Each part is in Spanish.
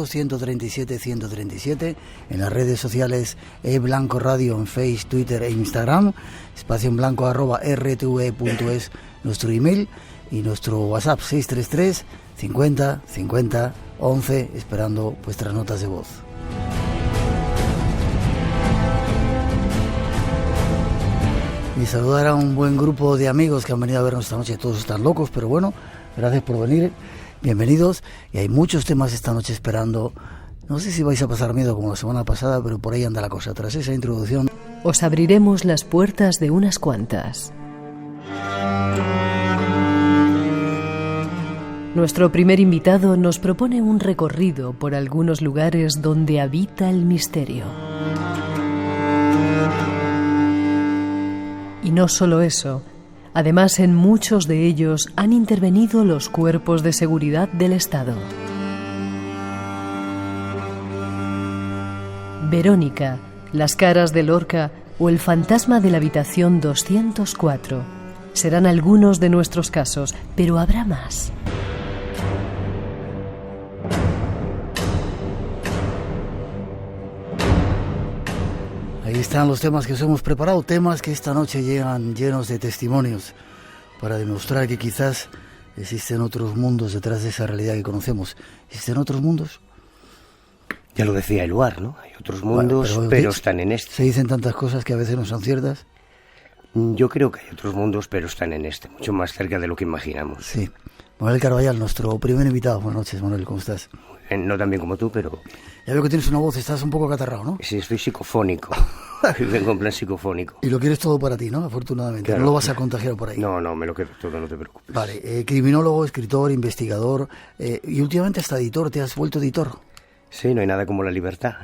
137 137 en las redes sociales Blanco Radio en Facebook, Twitter e Instagram, espacio en blanco @rtve.es nuestro email y nuestro WhatsApp 633 50 50 11 esperando vuestras notas de voz. Y saludar a un buen grupo de amigos que han venido a vernos esta noche. Todos están locos, pero bueno, gracias por venir, bienvenidos. Y hay muchos temas esta noche esperando. No sé si vais a pasar miedo como la semana pasada, pero por ahí anda la cosa. Tras esa introducción os abriremos las puertas de unas cuantas. Nuestro primer invitado nos propone un recorrido por algunos lugares donde habita el misterio. Y no solo eso, además en muchos de ellos han intervenido los cuerpos de seguridad del Estado. Verónica, las caras de Lorca o el fantasma de la habitación 204 serán algunos de nuestros casos, pero habrá más. Ahí están los temas que os hemos preparado, temas que esta noche llegan llenos de testimonios para demostrar que quizás existen otros mundos detrás de esa realidad que conocemos. ¿Existen otros mundos? Ya lo decía Eluard, ¿no? Hay otros mundos, bueno, pero están en este. Se dicen tantas cosas que a veces no son ciertas. Yo creo que hay otros mundos, pero están en este, mucho más cerca de lo que imaginamos. Sí. Manuel Carballal, nuestro primer invitado. Buenas noches, Manuel, ¿cómo estás? No tan bien como tú, pero... Ya veo que tienes una voz, estás un poco acatarrado, ¿no? Sí, estoy psicofónico. Vengo en plan psicofónico. Y lo quieres todo para ti, ¿no? Afortunadamente. Claro. No lo vas a contagiar por ahí. No, me lo quedo todo, no te preocupes. Vale, criminólogo, escritor, investigador y últimamente hasta editor. ¿Te has vuelto editor? Sí, no hay nada como la libertad.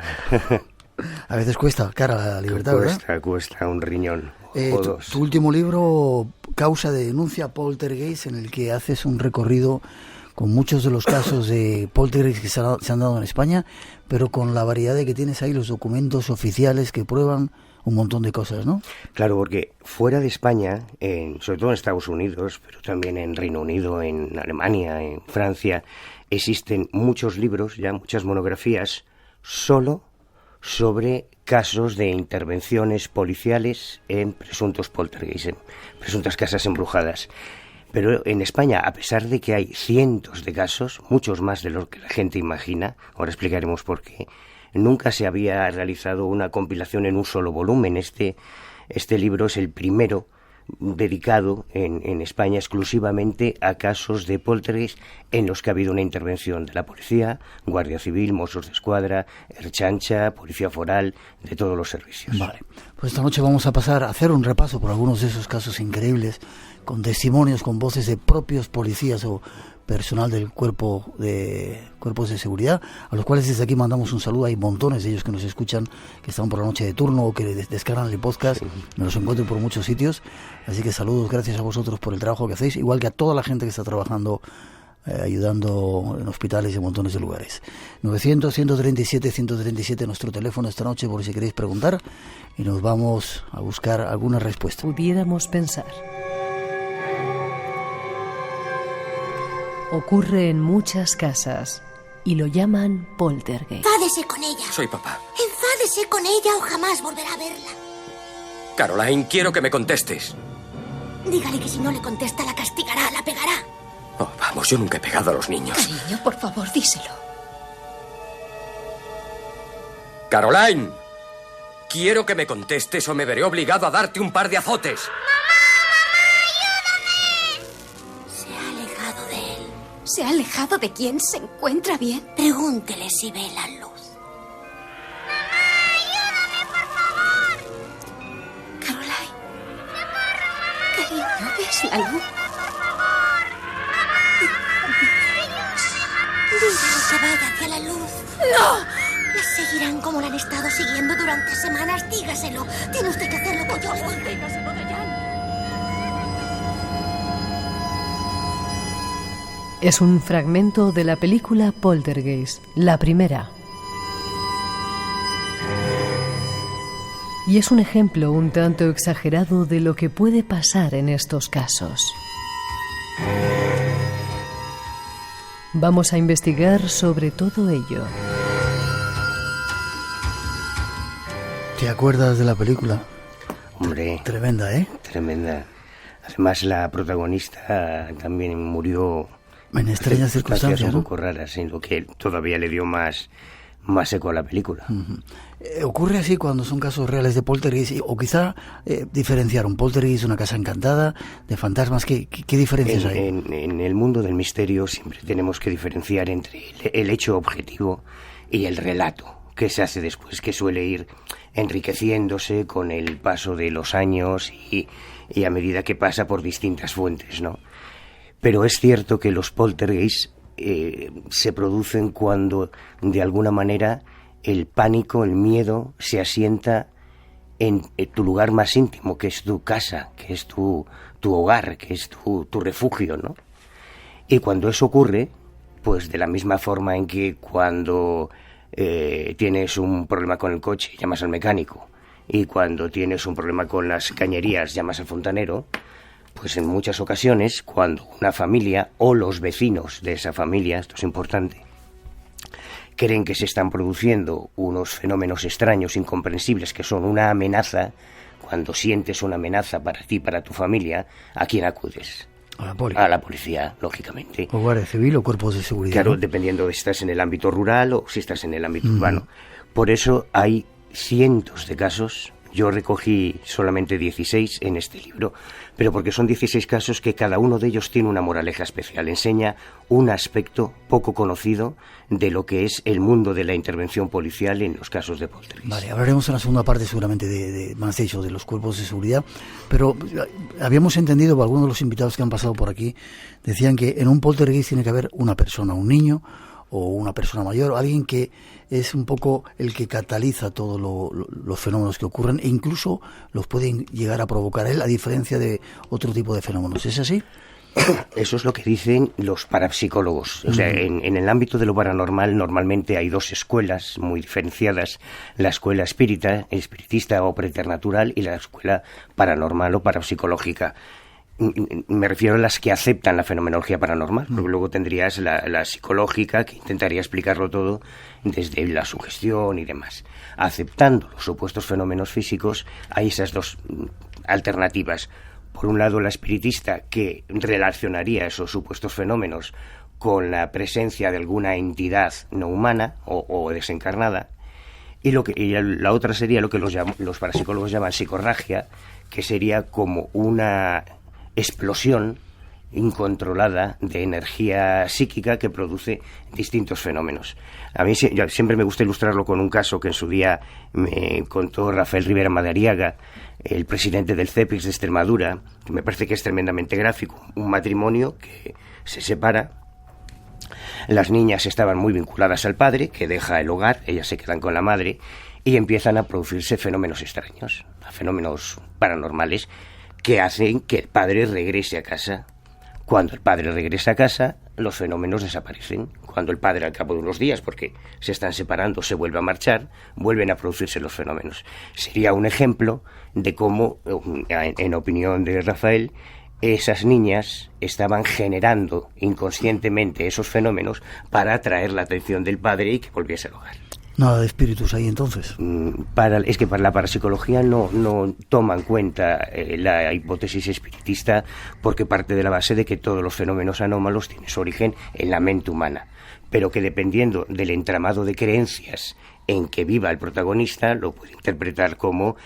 A veces cuesta cara la libertad, ¿verdad? Cuesta un riñón. Tu último libro, Causa de denuncia, Poltergeist, en el que haces un recorrido con muchos de los casos de poltergeist que se han dado en España, pero con la variedad de que tienes ahí los documentos oficiales que prueban un montón de cosas, ¿no? Claro, porque fuera de España, sobre todo en Estados Unidos, pero también en Reino Unido, en Alemania, en Francia, existen muchos libros, ya muchas monografías, solo sobre casos de intervenciones policiales en presuntos poltergeist, en presuntas casas embrujadas. Pero en España, a pesar de que hay cientos de casos, muchos más de lo que la gente imagina, ahora explicaremos por qué, nunca se había realizado una compilación en un solo volumen. Este libro es el primero dedicado en España exclusivamente a casos de poltergeist en los que ha habido una intervención de la policía, Guardia Civil, Mossos de Escuadra, Ertzaintza, Policía Foral, de todos los servicios. Vale, pues esta noche vamos a pasar a hacer un repaso por algunos de esos casos increíbles, con testimonios, con voces de propios policías o personal del cuerpos de seguridad, a los cuales desde aquí mandamos un saludo. Hay montones de ellos que nos escuchan, que están por la noche de turno o que descargan el podcast. Sí. Me los encuentro por muchos sitios, así que saludos, gracias a vosotros por el trabajo que hacéis, igual que a toda la gente que está trabajando ayudando en hospitales y en montones de lugares. 900 137 137 nuestro teléfono esta noche por si queréis preguntar, y nos vamos a buscar alguna respuesta. Pudiéramos pensar. Ocurre en muchas casas y lo llaman poltergeist. Enfádese con ella. Soy papá. Enfádese con ella o jamás volverá a verla. Caroline, quiero que me contestes. Dígale que si no le contesta la castigará, la pegará. Oh, vamos, yo nunca he pegado a los niños. Cariño, por favor, díselo. Caroline, quiero que me contestes o me veré obligado a darte un par de azotes. ¿Se ha alejado de quién? ¿Se encuentra bien? Pregúntele si ve la luz. ¡Mamá, ayúdame, por favor! Caroline. Cariño, ¿ves la luz? Por favor. Dígale que vaya hacia la luz. ¡No! La seguirán como la han estado siguiendo durante semanas. Dígaselo. Tiene usted que hacer lo que yo le diga. Dígaselo, Dayan. Es un fragmento de la película Poltergeist, la primera. Y es un ejemplo un tanto exagerado de lo que puede pasar en estos casos. Vamos a investigar sobre todo ello. ¿Te acuerdas de la película? Hombre. Tremenda, ¿eh? Tremenda. Además, la protagonista también murió en extrañas circunstancias, un ¿no? poco raras, en lo que todavía le dio más eco a la película. Ocurre así cuando son casos reales de poltergeist, o quizá diferenciar un poltergeist, una casa encantada, de fantasmas. ¿Qué diferencias hay? En el mundo del misterio siempre tenemos que diferenciar entre el hecho objetivo y el relato que se hace después, que suele ir enriqueciéndose con el paso de los años y a medida que pasa por distintas fuentes, ¿no? Pero es cierto que los poltergeists se producen cuando, de alguna manera, el pánico, el miedo, se asienta en tu lugar más íntimo, que es tu casa, que es tu hogar, que es tu refugio, ¿no? Y cuando eso ocurre, pues de la misma forma en que cuando tienes un problema con el coche, llamas al mecánico, y cuando tienes un problema con las cañerías, llamas al fontanero, pues en muchas ocasiones, cuando una familia o los vecinos de esa familia, esto es importante, creen que se están produciendo unos fenómenos extraños, incomprensibles, que son una amenaza, cuando sientes una amenaza para ti, para tu familia, ¿a quién acudes? A la policía, lógicamente. O Guardia Civil o cuerpos de seguridad. Claro, ¿no? Dependiendo de si estás en el ámbito rural o si estás en el ámbito urbano. Por eso hay cientos de casos. Yo recogí solamente 16 en este libro, pero porque son 16 casos que cada uno de ellos tiene una moraleja especial. Enseña un aspecto poco conocido de lo que es el mundo de la intervención policial en los casos de poltergeist. Vale, hablaremos en la segunda parte seguramente de más de ellos, de los cuerpos de seguridad, pero habíamos entendido, algunos de los invitados que han pasado por aquí decían que en un poltergeist tiene que haber una persona, un niño o una persona mayor, alguien que es un poco el que cataliza todos los fenómenos que ocurren e incluso los pueden llegar a provocar él, a diferencia de otro tipo de fenómenos. ¿Es así? Eso es lo que dicen los parapsicólogos. O sea, en el ámbito de lo paranormal normalmente hay dos escuelas muy diferenciadas: la escuela espiritista o preternatural, y la escuela paranormal o parapsicológica. Me refiero a las que aceptan la fenomenología paranormal, porque luego tendrías la psicológica, que intentaría explicarlo todo desde la sugestión y demás. Aceptando los supuestos fenómenos físicos, hay esas dos alternativas. Por un lado, la espiritista, que relacionaría esos supuestos fenómenos con la presencia de alguna entidad no humana o desencarnada, y la otra sería lo que los parapsicólogos llaman psicorragia, que sería como una explosión incontrolada de energía psíquica que produce distintos fenómenos. A mí siempre me gusta ilustrarlo con un caso que en su día me contó Rafael Rivera Madariaga, el presidente del CEPIX de Extremadura, que me parece que es tremendamente gráfico. Un matrimonio que se separa, las niñas estaban muy vinculadas al padre, que deja el hogar, ellas se quedan con la madre, y empiezan a producirse fenómenos extraños, fenómenos paranormales, que hacen que el padre regrese a casa. Cuando el padre regresa a casa, los fenómenos desaparecen. Cuando el padre, al cabo de unos días, porque se están separando, se vuelve a marchar, vuelven a producirse los fenómenos. Sería un ejemplo de cómo, en opinión de Rafael, esas niñas estaban generando inconscientemente esos fenómenos para atraer la atención del padre y que volviese al hogar. Nada de espíritus ahí entonces. Es que para la parapsicología no toma en cuenta la hipótesis espiritista, porque parte de la base de que todos los fenómenos anómalos tienen su origen en la mente humana, pero que dependiendo del entramado de creencias en que viva el protagonista, lo puede interpretar como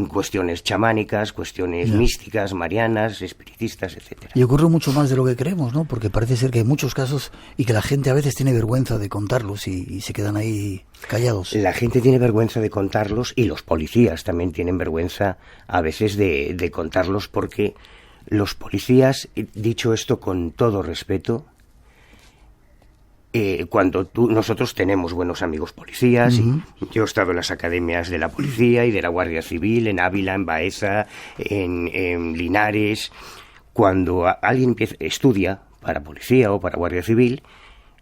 cuestiones chamánicas, cuestiones místicas, marianas, espiritistas, etcétera. Y ocurre mucho más de lo que creemos, ¿no? Porque parece ser que hay muchos casos y que la gente a veces tiene vergüenza de contarlos y se quedan ahí callados. La gente tiene vergüenza de contarlos, y los policías también tienen vergüenza a veces de contarlos, porque los policías, dicho esto con todo respeto, nosotros tenemos buenos amigos policías, y yo he estado en las academias de la policía y de la Guardia Civil, en Ávila, en Baeza, en Linares. Cuando alguien estudia para policía o para Guardia Civil,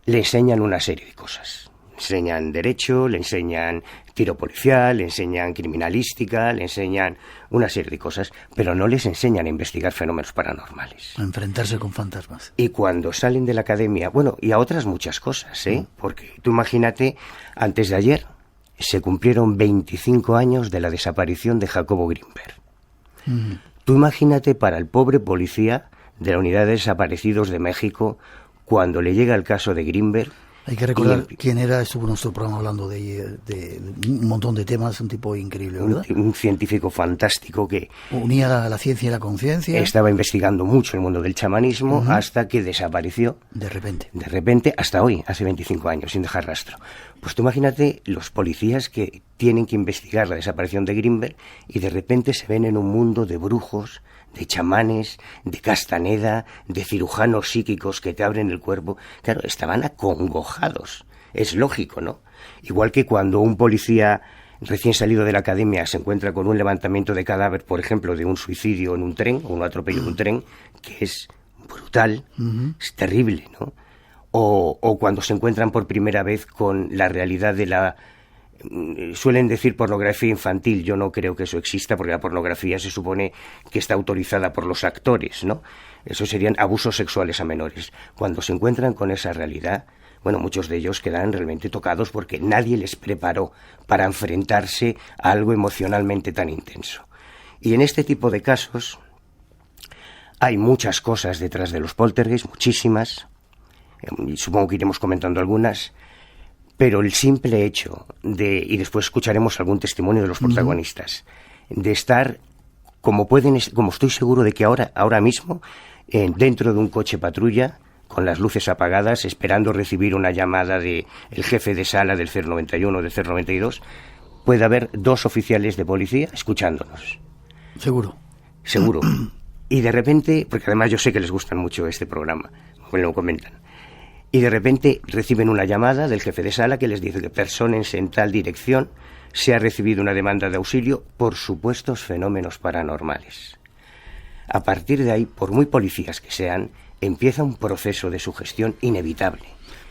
le enseñan una serie de cosas. enseñan derecho, le enseñan tiro policial, le enseñan criminalística, le enseñan una serie de cosas, pero no les enseñan a investigar fenómenos paranormales. A enfrentarse con fantasmas. Y cuando salen de la academia, bueno, y a otras muchas cosas, porque tú imagínate, antes de ayer se cumplieron 25 años de la desaparición de Jacobo Grinberg. Tú imagínate para el pobre policía de la Unidad de Desaparecidos de México, cuando le llega el caso de Grinberg. Hay que recordar quién era, estuvo en nuestro programa hablando de un montón de temas, un tipo increíble, ¿verdad? Un científico fantástico que unía la ciencia y la conciencia. Estaba investigando mucho el mundo del chamanismo hasta que desapareció. De repente. De repente, hasta hoy, hace 25 años, sin dejar rastro. Pues tú imagínate los policías que tienen que investigar la desaparición de Grinberg y de repente se ven en un mundo de brujos, de chamanes, de Castaneda, de cirujanos psíquicos que te abren el cuerpo. Claro, estaban acongojados. Es lógico, ¿no? Igual que cuando un policía recién salido de la academia se encuentra con un levantamiento de cadáver, por ejemplo, de un suicidio en un tren, o un atropello en un tren, que es brutal, es terrible, ¿no? O cuando se encuentran por primera vez con la realidad de la... Suelen decir pornografía infantil. Yo no creo que eso exista, porque la pornografía se supone que está autorizada por los actores, ¿no? Eso serían abusos sexuales a menores. Cuando se encuentran con esa realidad, bueno, muchos de ellos quedan realmente tocados porque nadie les preparó para enfrentarse a algo emocionalmente tan intenso. Y en este tipo de casos hay muchas cosas detrás de los poltergeist, muchísimas, y supongo que iremos comentando algunas. Pero el simple hecho de, y después escucharemos algún testimonio de los protagonistas, de estar, como estoy seguro de que ahora mismo, dentro de un coche patrulla, con las luces apagadas, esperando recibir una llamada del jefe de sala del 091 o del 092, puede haber 2 oficiales de policía escuchándonos. Seguro. Y de repente, porque además yo sé que les gusta mucho este programa, me lo comentan, y de repente reciben una llamada del jefe de sala que les dice que persónense en tal dirección, se ha recibido una demanda de auxilio por supuestos fenómenos paranormales. A partir de ahí, por muy policías que sean, empieza un proceso de sugestión inevitable.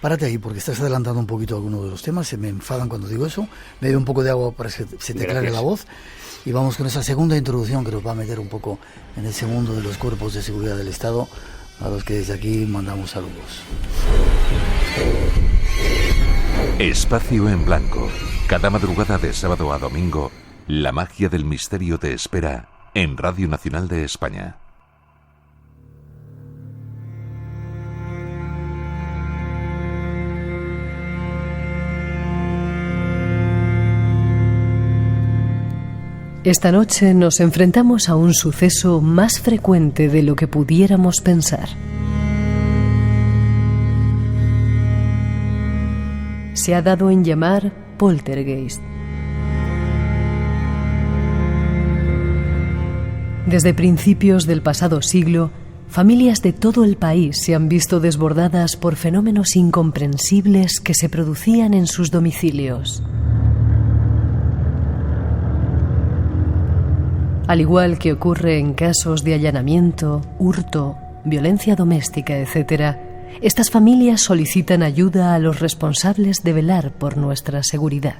Párate ahí, porque estás adelantando un poquito algunos de los temas, se me enfadan cuando digo eso. Bebe un poco de agua para que se te aclare la voz. Y vamos con esa segunda introducción que nos va a meter un poco en ese mundo de los cuerpos de seguridad del Estado, a los que desde aquí mandamos saludos. Espacio en Blanco. Cada madrugada de sábado a domingo, la magia del misterio te espera en Radio Nacional de España. Esta noche nos enfrentamos a un suceso más frecuente de lo que pudiéramos pensar. Se ha dado en llamar poltergeist. Desde principios del pasado siglo, familias de todo el país se han visto desbordadas por fenómenos incomprensibles que se producían en sus domicilios. Al igual que ocurre en casos de allanamiento, hurto, violencia doméstica, etc., estas familias solicitan ayuda a los responsables de velar por nuestra seguridad.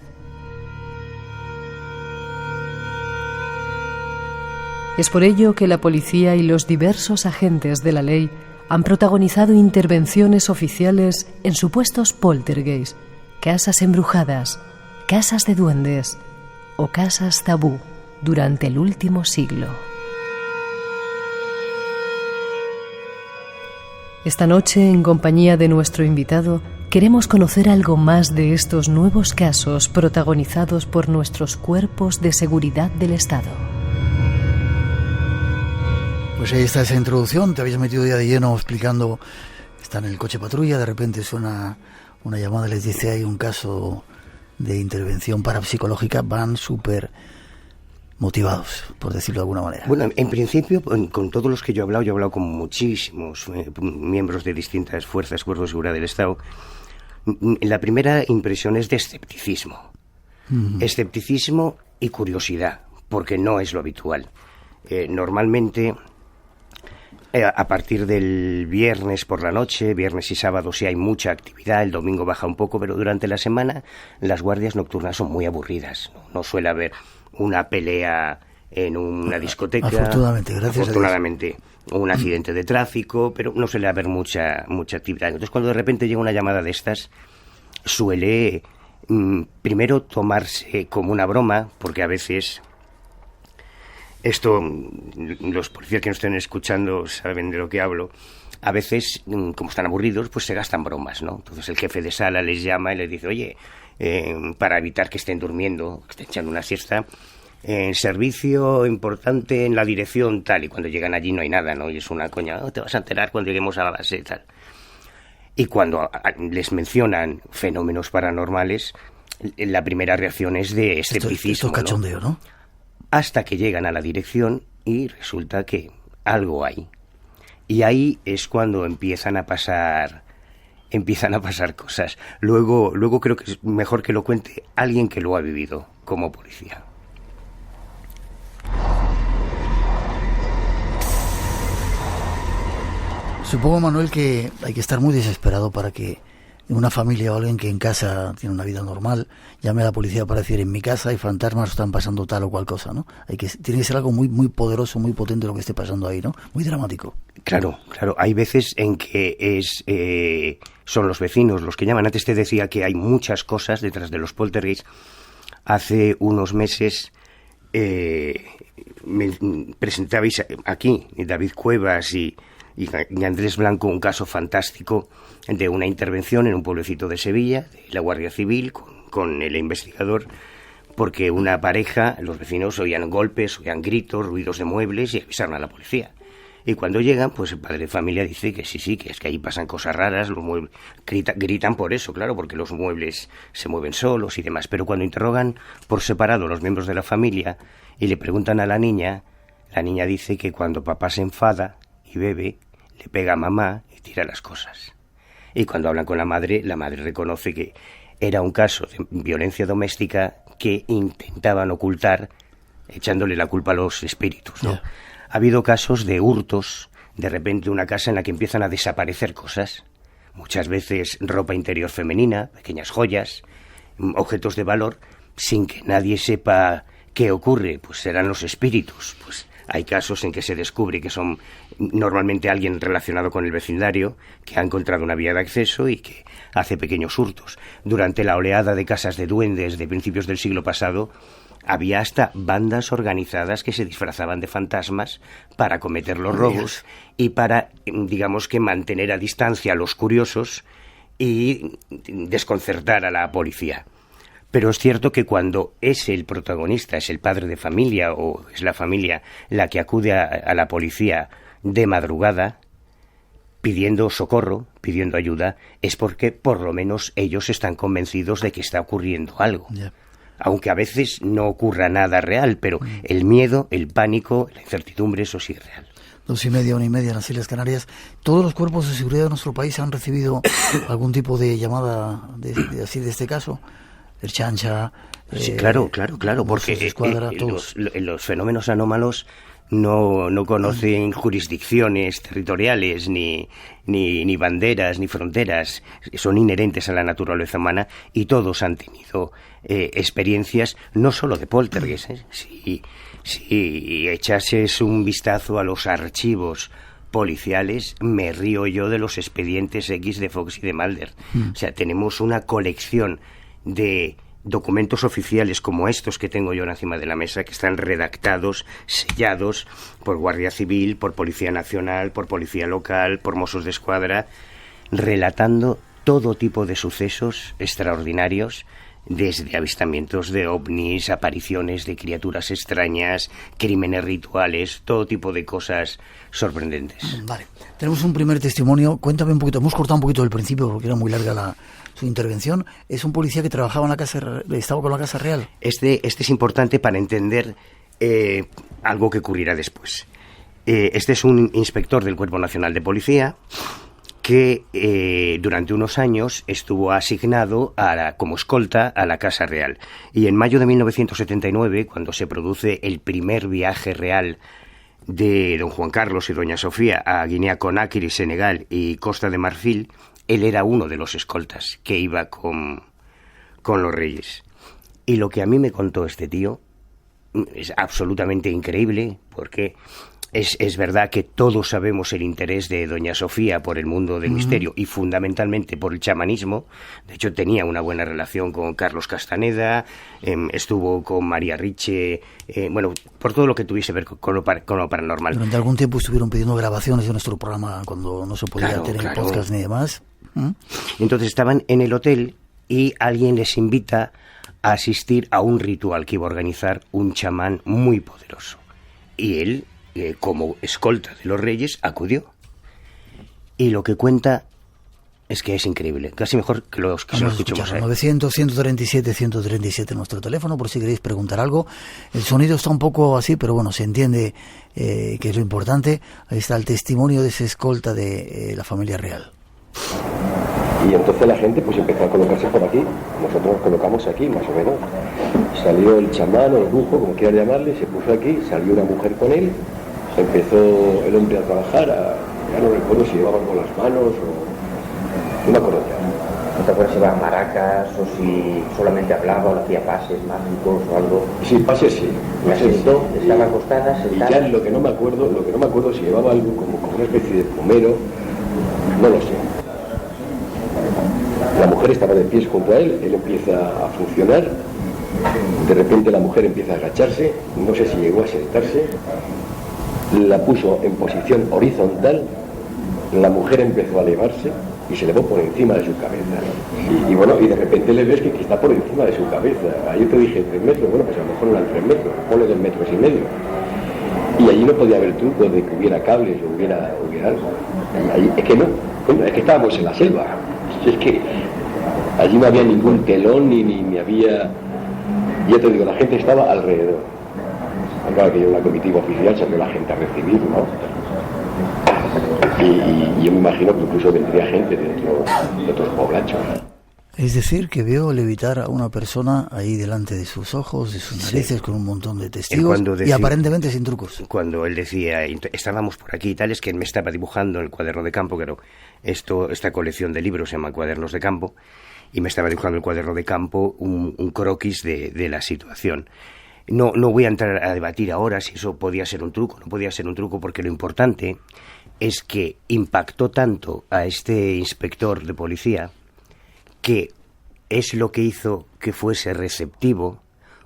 Es por ello que la policía y los diversos agentes de la ley han protagonizado intervenciones oficiales en supuestos poltergeist, casas embrujadas, casas de duendes o casas tabú durante el último siglo. Esta noche, en compañía de nuestro invitado, queremos conocer algo más de estos nuevos casos protagonizados por nuestros cuerpos de seguridad del Estado. Pues ahí está esa introducción, te habéis metido ya de lleno explicando, está en el coche patrulla, de repente suena una llamada, les dice hay un caso de intervención parapsicológica, van súper motivados, por decirlo de alguna manera. Bueno, en principio, con todos los que yo he hablado con muchísimos miembros de distintas fuerzas, cuerpos de seguridad del Estado. La primera impresión es de escepticismo. Escepticismo y curiosidad, porque no es lo habitual. Normalmente A partir del viernes por la noche, viernes y sábado sí hay mucha actividad, el domingo baja un poco, pero durante la semana las guardias nocturnas son muy aburridas. No suele haber una pelea en una discoteca. Afortunadamente, gracias afortunadamente, o un accidente de tráfico, pero no suele haber mucha actividad. Entonces, cuando de repente llega una llamada de estas, suele primero tomarse como una broma, porque a veces... Esto, los policías que nos estén escuchando saben de lo que hablo. A veces, como están aburridos, pues se gastan bromas, ¿no? Entonces el jefe de sala les llama y les dice, oye, para evitar que estén durmiendo, que estén echando una siesta, servicio importante en la dirección tal, y cuando llegan allí no hay nada, ¿no? Y es una coña, te vas a enterar cuando lleguemos a la base tal. Y cuando les mencionan fenómenos paranormales, la primera reacción es de escepticismo. Esto es cachondeo, ¿no? Hasta que llegan a la dirección y resulta que algo hay. Y ahí es cuando empiezan a pasar cosas. Luego creo que es mejor que lo cuente alguien que lo ha vivido como policía. Supongo, Manuel, que hay que estar muy desesperado para que una familia o alguien que en casa tiene una vida normal llame a la policía para decir, en mi casa hay fantasmas, están pasando tal o cual cosa, ¿no? Tiene que ser algo muy, muy poderoso, muy potente lo que esté pasando ahí, ¿no? Muy dramático. Claro. Hay veces en que son los vecinos los que llaman. Antes te decía que hay muchas cosas detrás de los poltergeists. Hace unos meses me presentabais aquí, David Cuevas y Andrés Blanco, un caso fantástico de una intervención en un pueblecito de Sevilla, de la Guardia Civil, con el investigador, porque una pareja, los vecinos oían golpes, oían gritos, ruidos de muebles y avisaron a la policía. Y cuando llegan, pues el padre de familia dice que sí, que es que ahí pasan cosas raras, los muebles gritan por eso, claro, porque los muebles se mueven solos y demás. Pero cuando interrogan por separado los miembros de la familia y le preguntan a la niña dice que cuando papá se enfada y bebe, le pega a mamá y tira las cosas. Y cuando hablan con la madre reconoce que era un caso de violencia doméstica que intentaban ocultar echándole la culpa a los espíritus, ¿no? Yeah. Ha habido casos de hurtos, de repente una casa en la que empiezan a desaparecer cosas, muchas veces ropa interior femenina, pequeñas joyas, objetos de valor, sin que nadie sepa qué ocurre, pues serán los espíritus, pues... Hay casos en que se descubre que son normalmente alguien relacionado con el vecindario que ha encontrado una vía de acceso y que hace pequeños hurtos. Durante la oleada de casas de duendes de principios del siglo pasado, había hasta bandas organizadas que se disfrazaban de fantasmas para cometer los robos y para, digamos que, mantener a distancia a los curiosos y desconcertar a la policía. Pero es cierto que cuando es el protagonista, es el padre de familia o es la familia la que acude a la policía de madrugada pidiendo socorro, pidiendo ayuda, es porque por lo menos ellos están convencidos de que está ocurriendo algo. Yeah. Aunque a veces no ocurra nada real, pero el miedo, el pánico, la incertidumbre, eso sí es real. 2:30, 1:30 en las Islas Canarias. ¿Todos los cuerpos de seguridad de nuestro país han recibido algún tipo de llamada de este caso? El Chancha... Sí, claro, porque Escuadra, los fenómenos anómalos no conocen jurisdicciones territoriales, ni banderas, ni fronteras. Son inherentes a la naturaleza humana y todos han tenido experiencias, no solo de poltergeist. Si echases un vistazo a los archivos policiales, me río yo de los expedientes X de Fox y de Mulder. O sea, tenemos una colección de documentos oficiales como estos que tengo yo encima de la mesa, que están redactados, sellados por Guardia Civil, por Policía Nacional, por Policía Local, por Mossos de Escuadra, relatando todo tipo de sucesos extraordinarios, desde avistamientos de ovnis, apariciones de criaturas extrañas, crímenes rituales, todo tipo de cosas sorprendentes. Vale, tenemos un primer testimonio. Cuéntame un poquito, hemos cortado un poquito del principio porque era muy larga su intervención. Es un policía que trabajaba en la casa, estaba con la Casa Real. Este es importante para entender algo que ocurrirá después. Este es un inspector del Cuerpo Nacional de Policía que durante unos años estuvo asignado como escolta a la Casa Real. Y en mayo de 1979, cuando se produce el primer viaje real de don Juan Carlos y doña Sofía a Guinea-Conakry, Senegal y Costa de Marfil, él era uno de los escoltas que iba con los reyes. Y lo que a mí me contó este tío es absolutamente increíble, porque es verdad que todos sabemos el interés de doña Sofía por el mundo del misterio y fundamentalmente por el chamanismo. De hecho, tenía una buena relación con Carlos Castaneda, estuvo con María Riche, por todo lo que tuviese que ver con lo paranormal. Durante algún tiempo estuvieron pidiendo grabaciones de nuestro programa cuando no se podía tener podcast ni demás. Entonces estaban en el hotel y alguien les invita a asistir a un ritual que iba a organizar un chamán muy poderoso. Y él, como escolta de los reyes, acudió. Y lo que cuenta es que es increíble. Casi mejor que lo escuchemos a él. 900-137-137 nuestro teléfono, por si queréis preguntar algo. El sonido está un poco así, pero bueno, se entiende que es lo importante. Ahí está el testimonio de ese escolta de la familia real. Y entonces la gente pues empezó a colocarse por aquí. Nosotros nos colocamos aquí, más o menos. Salió el chamán o el brujo, como quieran llamarle, se puso aquí, salió una mujer con él. Empezó el hombre a trabajar, ya no recuerdo si llevaba algo en las manos o... no me acuerdo ya. ¿No te acuerdas si llevaba maracas o si solamente hablaba o hacía pases mágicos o algo? Sí, pases sí. ¿La sentó? ¿Estaba acostada, sentada? Y ya lo que no me acuerdo si llevaba algo como una especie de pomero, no lo sé. La mujer estaba de pies junto a él empieza a funcionar, de repente la mujer empieza a agacharse, no sé si llegó a sentarse, la puso en posición horizontal, la mujer empezó a elevarse y se elevó por encima de su cabeza. Y de repente le ves que está por encima de su cabeza. Yo te dije 3 metros, bueno, pues a lo mejor no eran 3 metros, ponle 2,5 metros. Y allí no podía haber truco de que hubiera cables o hubiera algo. Allí, es que no, es que estábamos en la selva. Es que allí no había ningún telón ni había... Ya te digo, la gente estaba alrededor. Claro que yo en la comitiva oficial salió la gente a recibir, ¿no? Y yo me imagino que incluso vendría gente de otros poblachos. Es decir, que vio levitar a una persona ahí delante de sus ojos, de sus narices, con un montón de testigos y aparentemente sin trucos. Cuando él decía, estábamos por aquí y tal, es que él me estaba dibujando el cuaderno de campo, que esta colección de libros se llama Cuadernos de Campo, y me estaba dibujando el cuaderno de campo un croquis de la situación. No voy a entrar a debatir ahora si eso podía ser un truco, no podía ser un truco, porque lo importante es que impactó tanto a este inspector de policía que es lo que hizo que fuese receptivo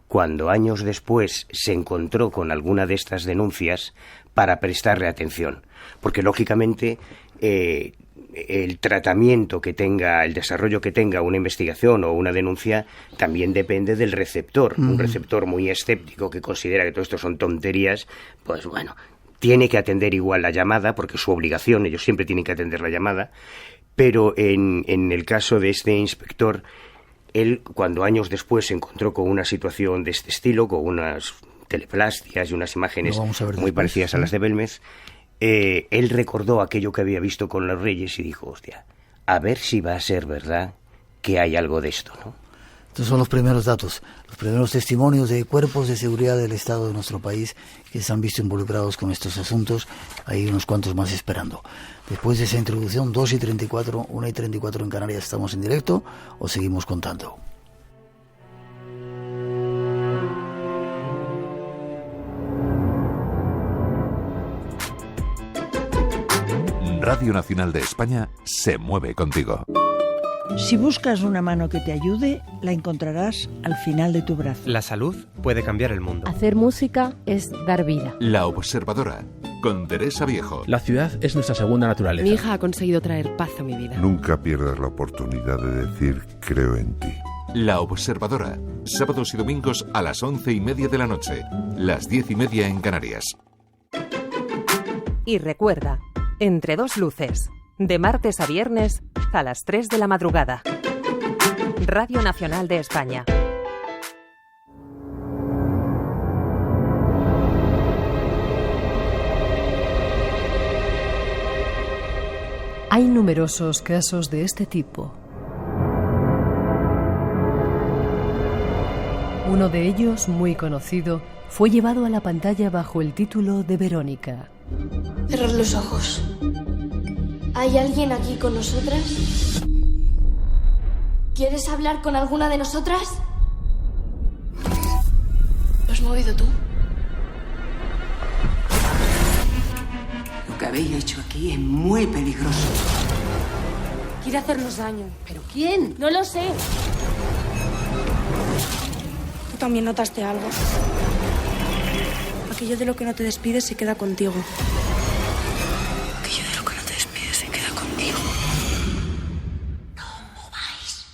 cuando años después se encontró con alguna de estas denuncias para prestarle atención. Porque lógicamente el tratamiento que tenga, el desarrollo que tenga una investigación o una denuncia también depende del receptor. Un receptor muy escéptico que considera que todo esto son tonterías, pues bueno, tiene que atender igual la llamada, porque es su obligación, ellos siempre tienen que atender la llamada. Pero en el caso de este inspector, él, cuando años después se encontró con una situación de este estilo, con unas teleplastias y unas imágenes muy parecidas a las de Belmez, él recordó aquello que había visto con los reyes y dijo, hostia, a ver si va a ser verdad que hay algo de esto, ¿no? Estos son los primeros datos, los primeros testimonios de cuerpos de seguridad del Estado de nuestro país que se han visto involucrados con estos asuntos. Hay unos cuantos más esperando. Después de esa introducción, 2:34, 1:34 en Canarias, estamos en directo o seguimos contando. Radio Nacional de España se mueve contigo. Si buscas una mano que te ayude, la encontrarás al final de tu brazo. La salud puede cambiar el mundo. Hacer música es dar vida. La Observadora, con Teresa Viejo. La ciudad es nuestra segunda naturaleza. Mi hija ha conseguido traer paz a mi vida. Nunca pierdas la oportunidad de decir creo en ti. La Observadora, sábados y domingos a las 11:30 de la noche, las 10:30 en Canarias. Y recuerda, Entre dos luces, de martes a viernes a las 3 de la madrugada. Radio Nacional de España. Hay numerosos casos de este tipo. Uno de ellos, muy conocido, fue llevado a la pantalla bajo el título de Verónica. Cerrar los ojos. ¿Hay alguien aquí con nosotras? ¿Quieres hablar con alguna de nosotras? ¿Lo has movido tú? Lo que habéis hecho aquí es muy peligroso. Quiere hacernos daño. ¿Pero quién? No lo sé. Tú también notaste algo. Aquello de lo que no te despides se queda contigo. Aquello de lo que no te despides se queda contigo. No mováis.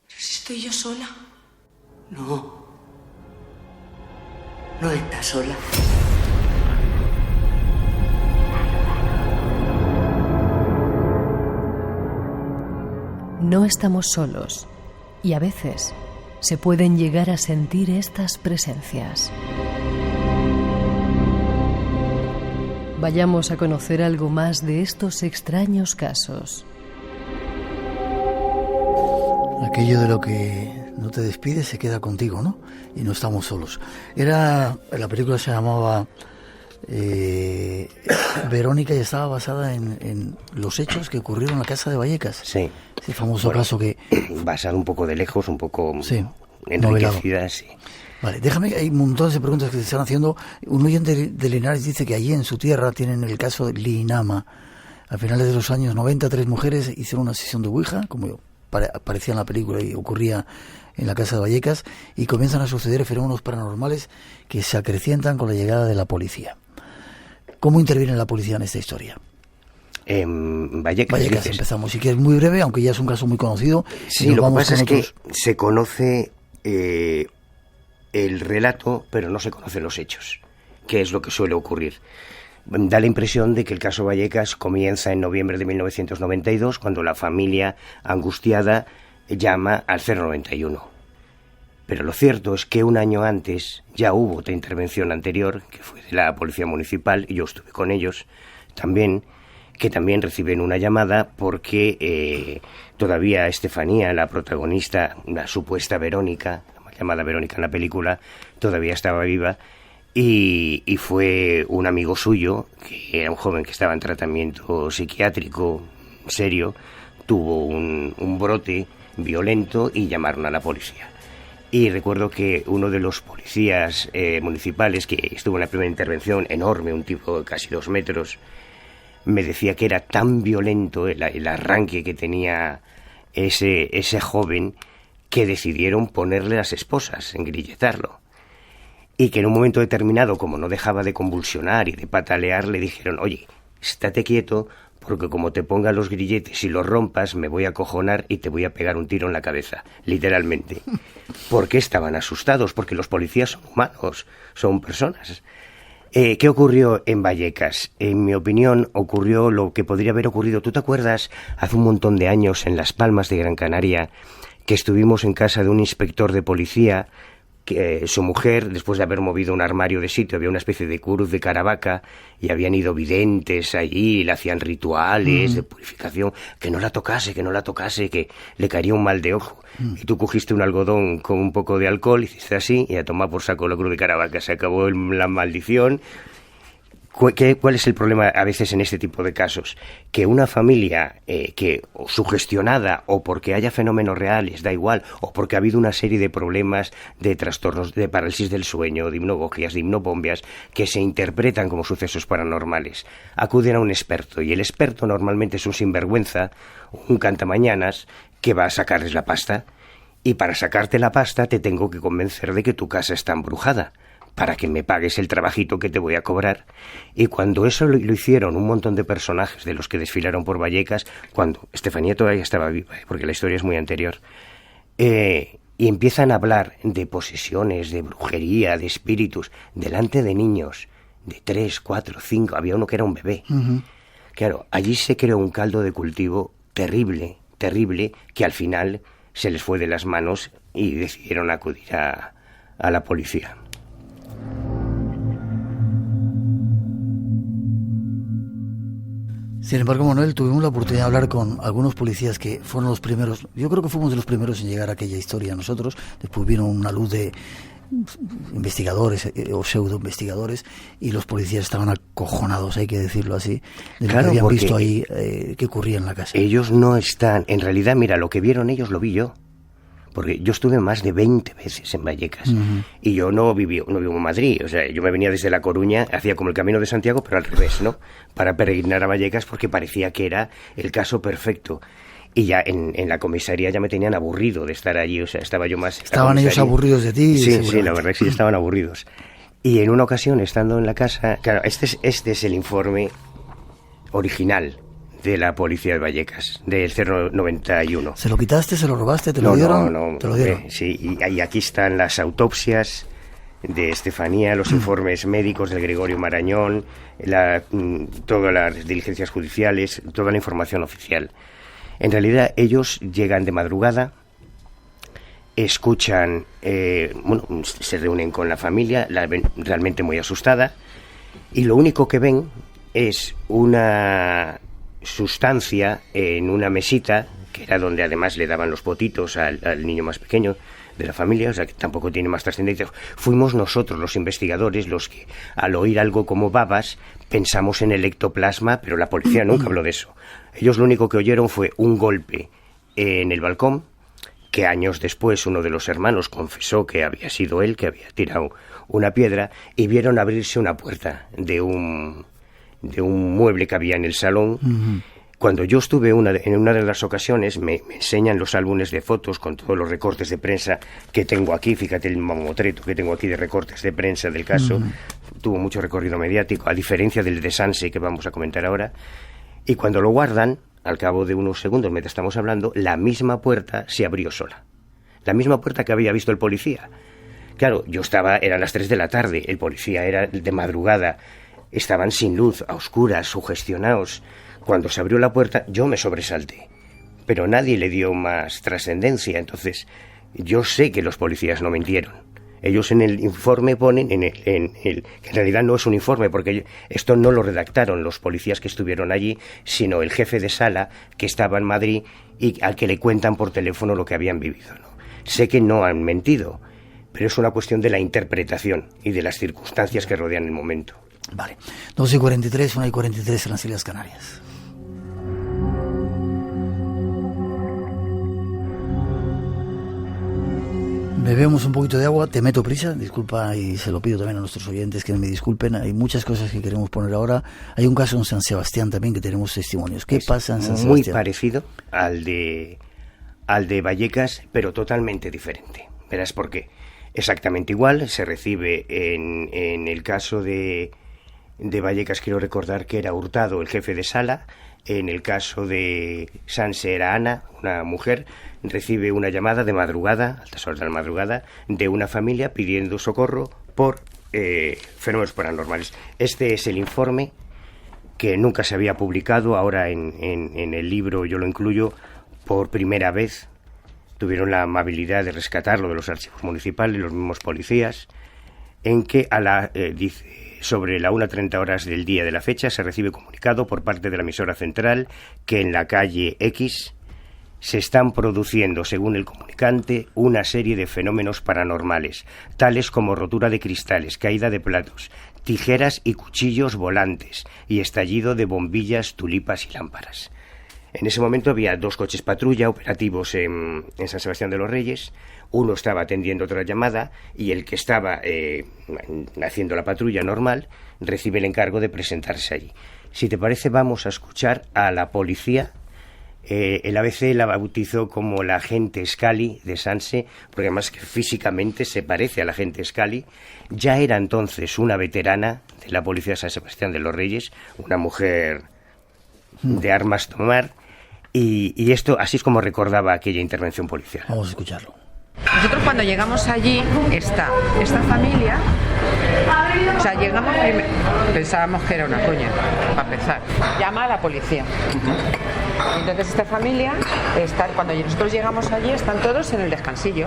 Pero si estoy yo sola. No. No estás sola. No estamos solos y a veces se pueden llegar a sentir estas presencias. Vayamos a conocer algo más de estos extraños casos. Aquello de lo que no te despides se queda contigo, ¿no? Y no estamos solos. La película se llamaba Verónica y estaba basada en los hechos que ocurrieron en la casa de Vallecas. Sí. Ese famoso caso que... Basado un poco de lejos, un poco sí, enriquecida, sí. Vale, déjame, hay montones de preguntas que se están haciendo. Un oyente de Linares dice que allí en su tierra tienen el caso de Linama. A finales de los años 90, 3 mujeres hicieron una sesión de Ouija, como aparecía en la película y ocurría en la casa de Vallecas, y comienzan a suceder fenómenos paranormales que se acrecientan con la llegada de la policía. ¿Cómo interviene la policía en esta historia? Vallecas empezamos, y que es muy breve, aunque ya es un caso muy conocido. Sí, lo que pasa es que se conoce el relato, pero no se conocen los hechos, que es lo que suele ocurrir. Da la impresión de que el caso Vallecas comienza en noviembre de 1992, cuando la familia, angustiada, llama al 091. Pero lo cierto es que un año antes ya hubo otra intervención anterior, que fue de la Policía Municipal, y yo estuve con ellos también, que también reciben una llamada porque todavía Estefanía, la protagonista, la supuesta Verónica, llamada Verónica en la película, todavía estaba viva, y fue un amigo suyo, que era un joven que estaba en tratamiento psiquiátrico serio, tuvo un brote violento y llamaron a la policía. Y recuerdo que uno de los policías municipales, que estuvo en la primera intervención, enorme, un tipo de casi 2 metros, me decía que era tan violento el arranque que tenía ese joven, que decidieron ponerle las esposas, engrilletarlo. Y que en un momento determinado, como no dejaba de convulsionar y de patalear, le dijeron: oye, estate quieto, porque como te ponga los grilletes y los rompas, me voy a acojonar y te voy a pegar un tiro en la cabeza, literalmente. Porque estaban asustados, porque los policías son humanos, son personas. ¿Qué ocurrió en Vallecas? En mi opinión, ocurrió lo que podría haber ocurrido. ¿Tú te acuerdas hace un montón de años en Las Palmas de Gran Canaria, que estuvimos en casa de un inspector de policía, que su mujer, después de haber movido un armario de sitio, había una especie de cruz de Caravaca y habían ido videntes allí, le hacían rituales de purificación, que no la tocase, que le caería un mal de ojo? Y tú cogiste un algodón con un poco de alcohol, hiciste así y a tomar por saco la cruz de Caravaca, se acabó la maldición. ¿Cuál es el problema a veces en este tipo de casos? Que una familia que sugestionada, o porque haya fenómenos reales, da igual, o porque ha habido una serie de problemas de trastornos de parálisis del sueño, de hipnogogias, de hipnopompias, que se interpretan como sucesos paranormales, acuden a un experto, y el experto normalmente es un sinvergüenza, un cantamañanas, que va a sacarles la pasta, y para sacarte la pasta te tengo que convencer de que tu casa está embrujada, para que me pagues el trabajito que te voy a cobrar. Y cuando eso lo hicieron un montón de personajes de los que desfilaron por Vallecas, cuando Estefanía todavía estaba viva, porque la historia es muy anterior, y empiezan a hablar de posesiones, de brujería, de espíritus, delante de niños de 3, 4, 5, había uno que era un bebé. Claro, allí se creó un caldo de cultivo terrible, que al final se les fue de las manos y decidieron acudir a la policía. Sin embargo, Manuel, tuvimos la oportunidad de hablar con algunos policías que fueron los primeros. Yo creo que fuimos de los primeros en llegar a aquella historia nosotros. Después vino una luz de investigadores o pseudo investigadores, y los policías estaban acojonados, hay que decirlo así, de lo Claro, que habían porque visto ahí que ocurría en la casa. Ellos no están, en realidad, mira, lo que vieron ellos lo vi yo. Porque yo estuve más de 20 veces en Vallecas. Y yo no vivo en Madrid. O sea, yo me venía desde La Coruña, hacía como el Camino de Santiago, pero al revés, ¿no? Para peregrinar a Vallecas, porque parecía que era el caso perfecto. Y ya en la comisaría ya me tenían aburrido de estar allí. O sea, estaba yo más... ¿Estaban ellos aburridos de ti? Sí, la verdad es que sí estaban aburridos. Y en una ocasión, estando en la casa... Claro, este es el informe original de la policía de Vallecas, del 091. ¿Se lo quitaste, se lo robaste, te lo dieron? No, ¿Te lo dieron? sí, y aquí están las autopsias de Estefanía, los informes médicos del Gregorio Marañón, todas las diligencias judiciales, toda la información oficial. En realidad, ellos llegan de madrugada, escuchan, se reúnen con la familia, la ven realmente muy asustada, y lo único que ven es una sustancia en una mesita, que era donde además le daban los potitos al niño más pequeño de la familia, o sea que tampoco tiene más trascendencia. Fuimos nosotros, los investigadores, los que al oír algo como babas pensamos en el ectoplasma, pero la policía nunca habló de eso. Ellos lo único que oyeron fue un golpe en el balcón, que años después uno de los hermanos confesó que había sido él, que había tirado una piedra, y vieron abrirse una puerta de un mueble que había en el salón. Cuando yo estuve en una de las ocasiones, me enseñan los álbumes de fotos con todos los recortes de prensa que tengo aquí. Fíjate el mamotreto que tengo aquí de recortes de prensa del caso. Tuvo mucho recorrido mediático, a diferencia del de Sanse que vamos a comentar ahora. Y cuando lo guardan, al cabo de unos segundos, mientras estamos hablando, la misma puerta se abrió sola. La misma puerta que había visto el policía. Claro, eran las 3 de la tarde, el policía era de madrugada. Estaban sin luz, a oscuras, sugestionados. Cuando se abrió la puerta, yo me sobresalté. Pero nadie le dio más trascendencia. Entonces, yo sé que los policías no mintieron. Ellos en el informe ponen, que en realidad no es un informe, porque esto no lo redactaron los policías que estuvieron allí, sino el jefe de sala que estaba en Madrid y al que le cuentan por teléfono lo que habían vivido, ¿no? Sé que no han mentido, pero es una cuestión de la interpretación y de las circunstancias que rodean el momento. Vale, 2:43, 1:43 en las Islas Canarias. Bebemos un poquito de agua, te meto prisa, disculpa, y se lo pido también a nuestros oyentes que me disculpen. Hay muchas cosas que queremos poner ahora. Hay un caso en San Sebastián también que tenemos testimonios. ¿Qué pasa en San Sebastián? Muy parecido al de Vallecas, pero totalmente diferente. Verás por qué. Exactamente igual, se recibe en el caso de Vallecas, quiero recordar que era Hurtado el jefe de sala. En el caso de Sanse era Ana, una mujer, recibe una llamada de madrugada, a altas horas de la madrugada, de una familia pidiendo socorro por fenómenos paranormales. Este es el informe que nunca se había publicado, ahora en el libro yo lo incluyo por primera vez. Tuvieron la amabilidad de rescatarlo de los archivos municipales, los mismos policías, en que dice... Sobre la 1:30 horas del día de la fecha se recibe comunicado por parte de la emisora central que en la calle X se están produciendo, según el comunicante, una serie de fenómenos paranormales, tales como rotura de cristales, caída de platos, tijeras y cuchillos volantes y estallido de bombillas, tulipas y lámparas. En ese momento había 2 coches patrulla operativos en San Sebastián de los Reyes. Uno estaba atendiendo otra llamada y el que estaba haciendo la patrulla normal recibe el encargo de presentarse allí. Si te parece, vamos a escuchar a la policía. El ABC la bautizó como la agente Scali de Sanse, porque además que físicamente se parece a la agente Scali. Ya era entonces una veterana de la policía de San Sebastián de los Reyes, una mujer de armas tomar, y esto así es como recordaba aquella intervención policial. Vamos a escucharlo. Nosotros cuando llegamos allí está esta familia, o sea, llegamos pensábamos que era una coña, para empezar. Llama a la policía. Entonces esta familia, cuando nosotros llegamos allí, están todos en el descansillo.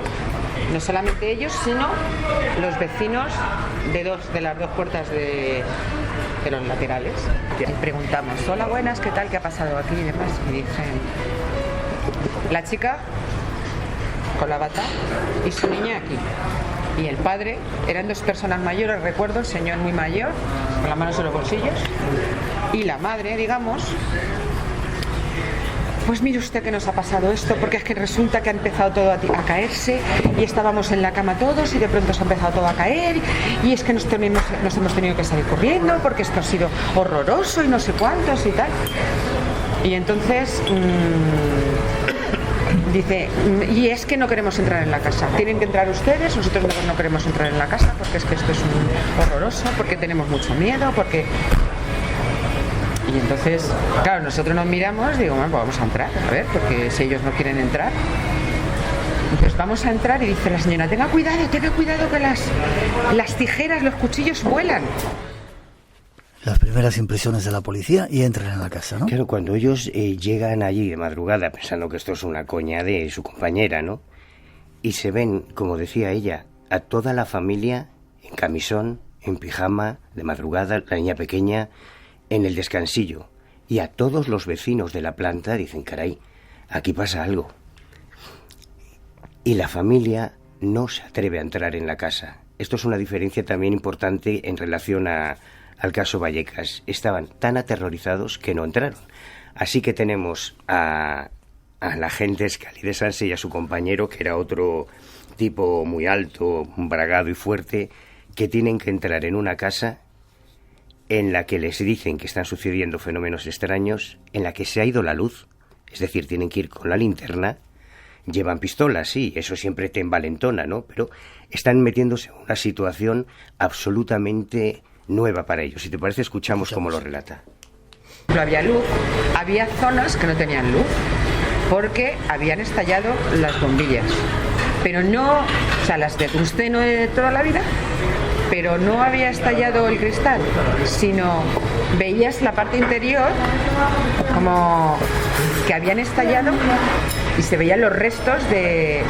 No solamente ellos, sino los vecinos de las 2 puertas de los laterales. Y preguntamos, hola, buenas, ¿qué tal? ¿Qué ha pasado aquí? Y demás. Y dicen, la chica con la bata y su niña aquí. y el padre, eran dos personas mayores, recuerdo, el señor muy mayor, con las manos en los bolsillos, y la madre, digamos. Pues mire usted que nos ha pasado esto, porque es que resulta que ha empezado todo a caerse y estábamos en la cama todos y de pronto se ha empezado todo a caer y es que nos hemos tenido que salir corriendo porque esto ha sido horroroso y no sé cuántos y tal. Y entonces dice, y es que no queremos entrar en la casa, tienen que entrar ustedes, nosotros no queremos entrar en la casa porque es que esto es horroroso, porque tenemos mucho miedo, porque... Y entonces, claro, nosotros nos miramos, digo, bueno, pues vamos a entrar, a ver, porque si ellos no quieren entrar. Entonces vamos a entrar y dice la señora, tenga cuidado que las tijeras, los cuchillos vuelan. Las primeras impresiones de la policía y entran en la casa, ¿no? Claro, cuando ellos llegan allí de madrugada pensando que esto es una coña de su compañera, ¿no? Y se ven, como decía ella, a toda la familia en camisón, en pijama, de madrugada, la niña pequeña... en el descansillo, y a todos los vecinos de la planta dicen, caray, aquí pasa algo. Y la familia no se atreve a entrar en la casa. Esto es una diferencia también importante en relación al caso Vallecas. Estaban tan aterrorizados que no entraron. Así que tenemos a la agente Scali de Sanse y a su compañero, que era otro tipo muy alto, bragado y fuerte, que tienen que entrar en una casa en la que les dicen que están sucediendo fenómenos extraños, en la que se ha ido la luz, es decir, tienen que ir con la linterna, llevan pistolas, sí, eso siempre te envalentona, ¿no? Pero están metiéndose en una situación absolutamente nueva para ellos. Si te parece, escuchamos cómo lo relata. No había luz, había zonas que no tenían luz, porque habían estallado las bombillas, pero no, o sea, las de tungsteno de toda la vida, pero no había estallado el cristal, sino veías la parte interior como que habían estallado y se veían los restos de...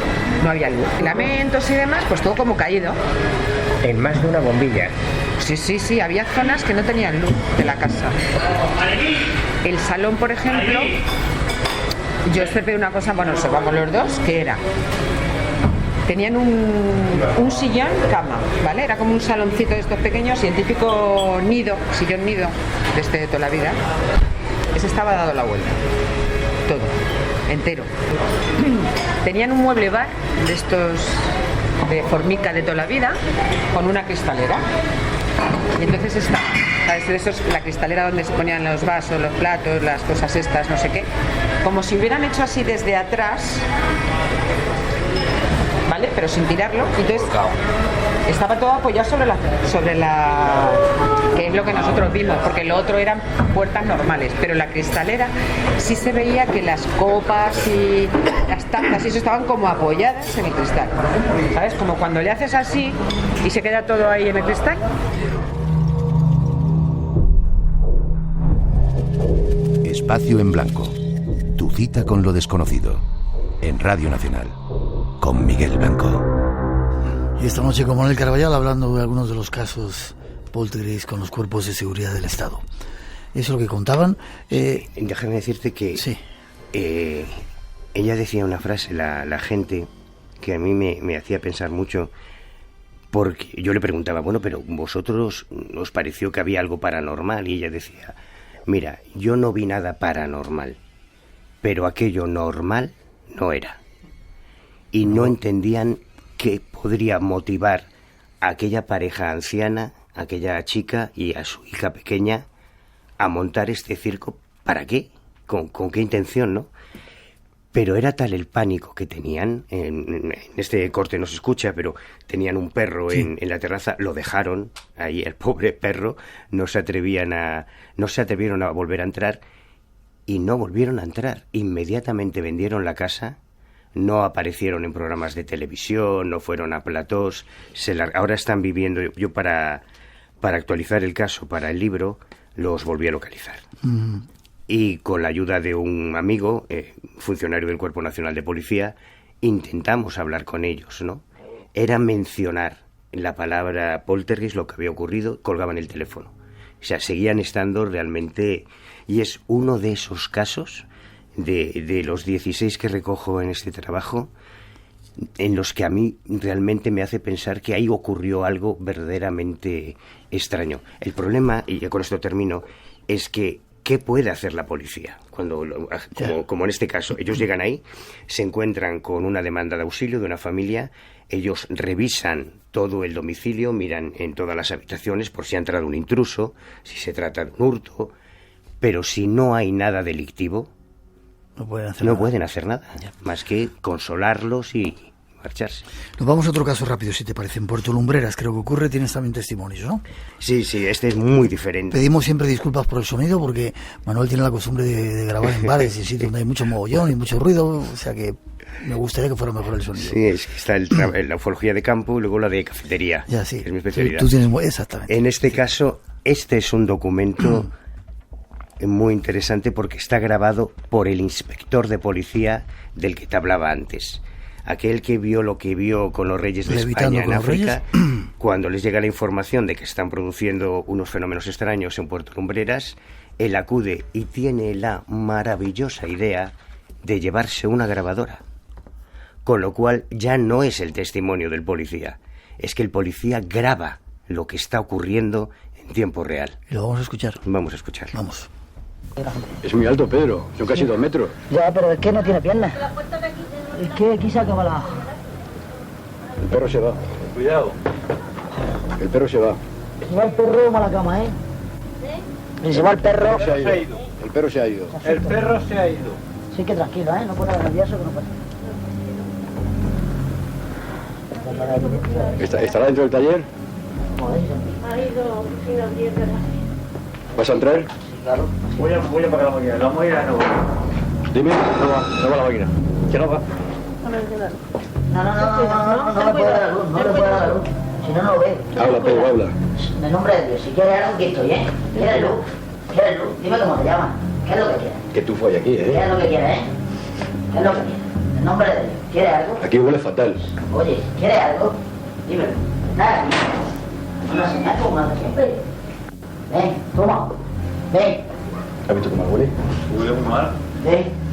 no había luz. Lamentos y demás, pues todo como caído. En más de una bombilla. Sí, había zonas que no tenían luz de la casa. El salón, por ejemplo, yo observé una cosa, bueno, observamos los dos, que era... Tenían un sillón cama, ¿vale? Era como un saloncito de estos pequeños y el típico nido, sillón nido de toda la vida. Ese estaba dado la vuelta, todo, entero. Tenían un mueble bar de estos de formica de toda la vida con una cristalera. Y entonces está, ¿sabes? Eso es la cristalera donde se ponían los vasos, los platos, las cosas estas, no sé qué. Como si hubieran hecho así desde atrás, ¿vale? Pero sin tirarlo. Entonces estaba todo apoyado sobre la que es lo que nosotros vimos, porque lo otro eran puertas normales, pero la cristalera sí se veía que las copas y las tazas y eso estaban como apoyadas en el cristal, ¿sabes? Como cuando le haces así y se queda todo ahí en el cristal. Espacio en Blanco. Tu cita con lo desconocido. En Radio Nacional. Con Miguel Blanco. Y esta noche con Manuel Carballal hablando de algunos de los casos poltergeist con los cuerpos de seguridad del Estado. Eso es lo que contaban. Déjame decirte que sí. Ella decía una frase, la gente, que a mí me hacía pensar mucho, porque yo le preguntaba, bueno, pero ¿vosotros os pareció que había algo paranormal? Y ella decía, mira, yo no vi nada paranormal, pero aquello normal no era. Y no entendían qué podría motivar a aquella pareja anciana, a aquella chica y a su hija pequeña a montar este circo. ¿Para qué? ¿Con qué intención, no? Pero era tal el pánico que tenían, en este corte no se escucha, pero tenían un perro en la terraza, lo dejaron ahí, el pobre perro, no se atrevieron a volver a entrar y no volvieron a entrar. Inmediatamente vendieron la casa. No aparecieron en programas de televisión, no fueron a platós, ahora están viviendo, yo para actualizar el caso, para el libro, los volví a localizar. Y con la ayuda de un amigo, funcionario del Cuerpo Nacional de Policía, intentamos hablar con ellos, ¿no? Era mencionar la palabra poltergeist, lo que había ocurrido, colgaban el teléfono. O sea, seguían estando realmente... Y es uno de esos casos... De los 16 que recojo en este trabajo, en los que a mí realmente me hace pensar que ahí ocurrió algo verdaderamente extraño. El problema, y ya con esto termino, es que ¿qué puede hacer la policía? Como en este caso, ellos llegan ahí, se encuentran con una demanda de auxilio de una familia, ellos revisan todo el domicilio, miran en todas las habitaciones por si ha entrado un intruso, si se trata de un hurto, pero si no hay nada delictivo, no pueden hacer nada, más que consolarlos y marcharse. Nos vamos a otro caso rápido, si te parece. En Puerto Lumbreras, creo que ocurre, tienes también testimonios, ¿no? Sí, este es muy diferente. Pedimos siempre disculpas por el sonido, porque Manuel tiene la costumbre de grabar en bares y sitios donde hay mucho mogollón y mucho ruido, o sea que me gustaría que fuera mejor el sonido. Sí, es que está la ufología de campo y luego la de cafetería, que es mi especialidad. Tú tienes, exactamente. En este caso, este es un documento muy interesante porque está grabado por el inspector de policía del que te hablaba antes. Aquel que vio lo que vio con los reyes de España en África, cuando les llega la información de que están produciendo unos fenómenos extraños en Puerto Lumbreras, él acude y tiene la maravillosa idea de llevarse una grabadora. Con lo cual ya no es el testimonio del policía, es que el policía graba lo que está ocurriendo en tiempo real. ¿Y lo vamos a escuchar? Vamos a escuchar. Vamos. Es muy alto, Pedro. Son casi 2 metros. Ya, pero es que no tiene piernas. Es que aquí se acaba la... El perro se va. Cuidado. El perro se va. Se va el perro a la cama, ¿eh? Si se va el perro... Se ha ido. El perro se ha ido. El perro se ha ido. Sí, que tranquilo, ¿eh? No pone nervioso, que no pasa. ¿Estará dentro del taller? Ha ido sin las 10 de la... ¿Vas a entrar? Sí, claro. Voy a pagar la máquina. La máquina no va. Dime, no va la máquina. ¿Que no va? No le puede dar la luz, no le puede dar la luz. Si no, no lo ve. Habla, Pedro, habla. En el nombre de Dios, si quieres algo, aquí estoy, ¿eh? ¿Quieres luz? ¿Quieres luz? Dime cómo te llamas. ¿Qué es lo que quieres? Que tú fue aquí, ¿eh? ¿Qué es lo que quieres, ¿Qué es lo que quieres? En el nombre de Dios. ¿Quieres algo? Aquí huele fatal. Oye, ¿quieres algo? Dímelo. Nada, una señal como la de siempre. Ven, toma. Ven. ¿Has visto cómo huele? Huele muy mal.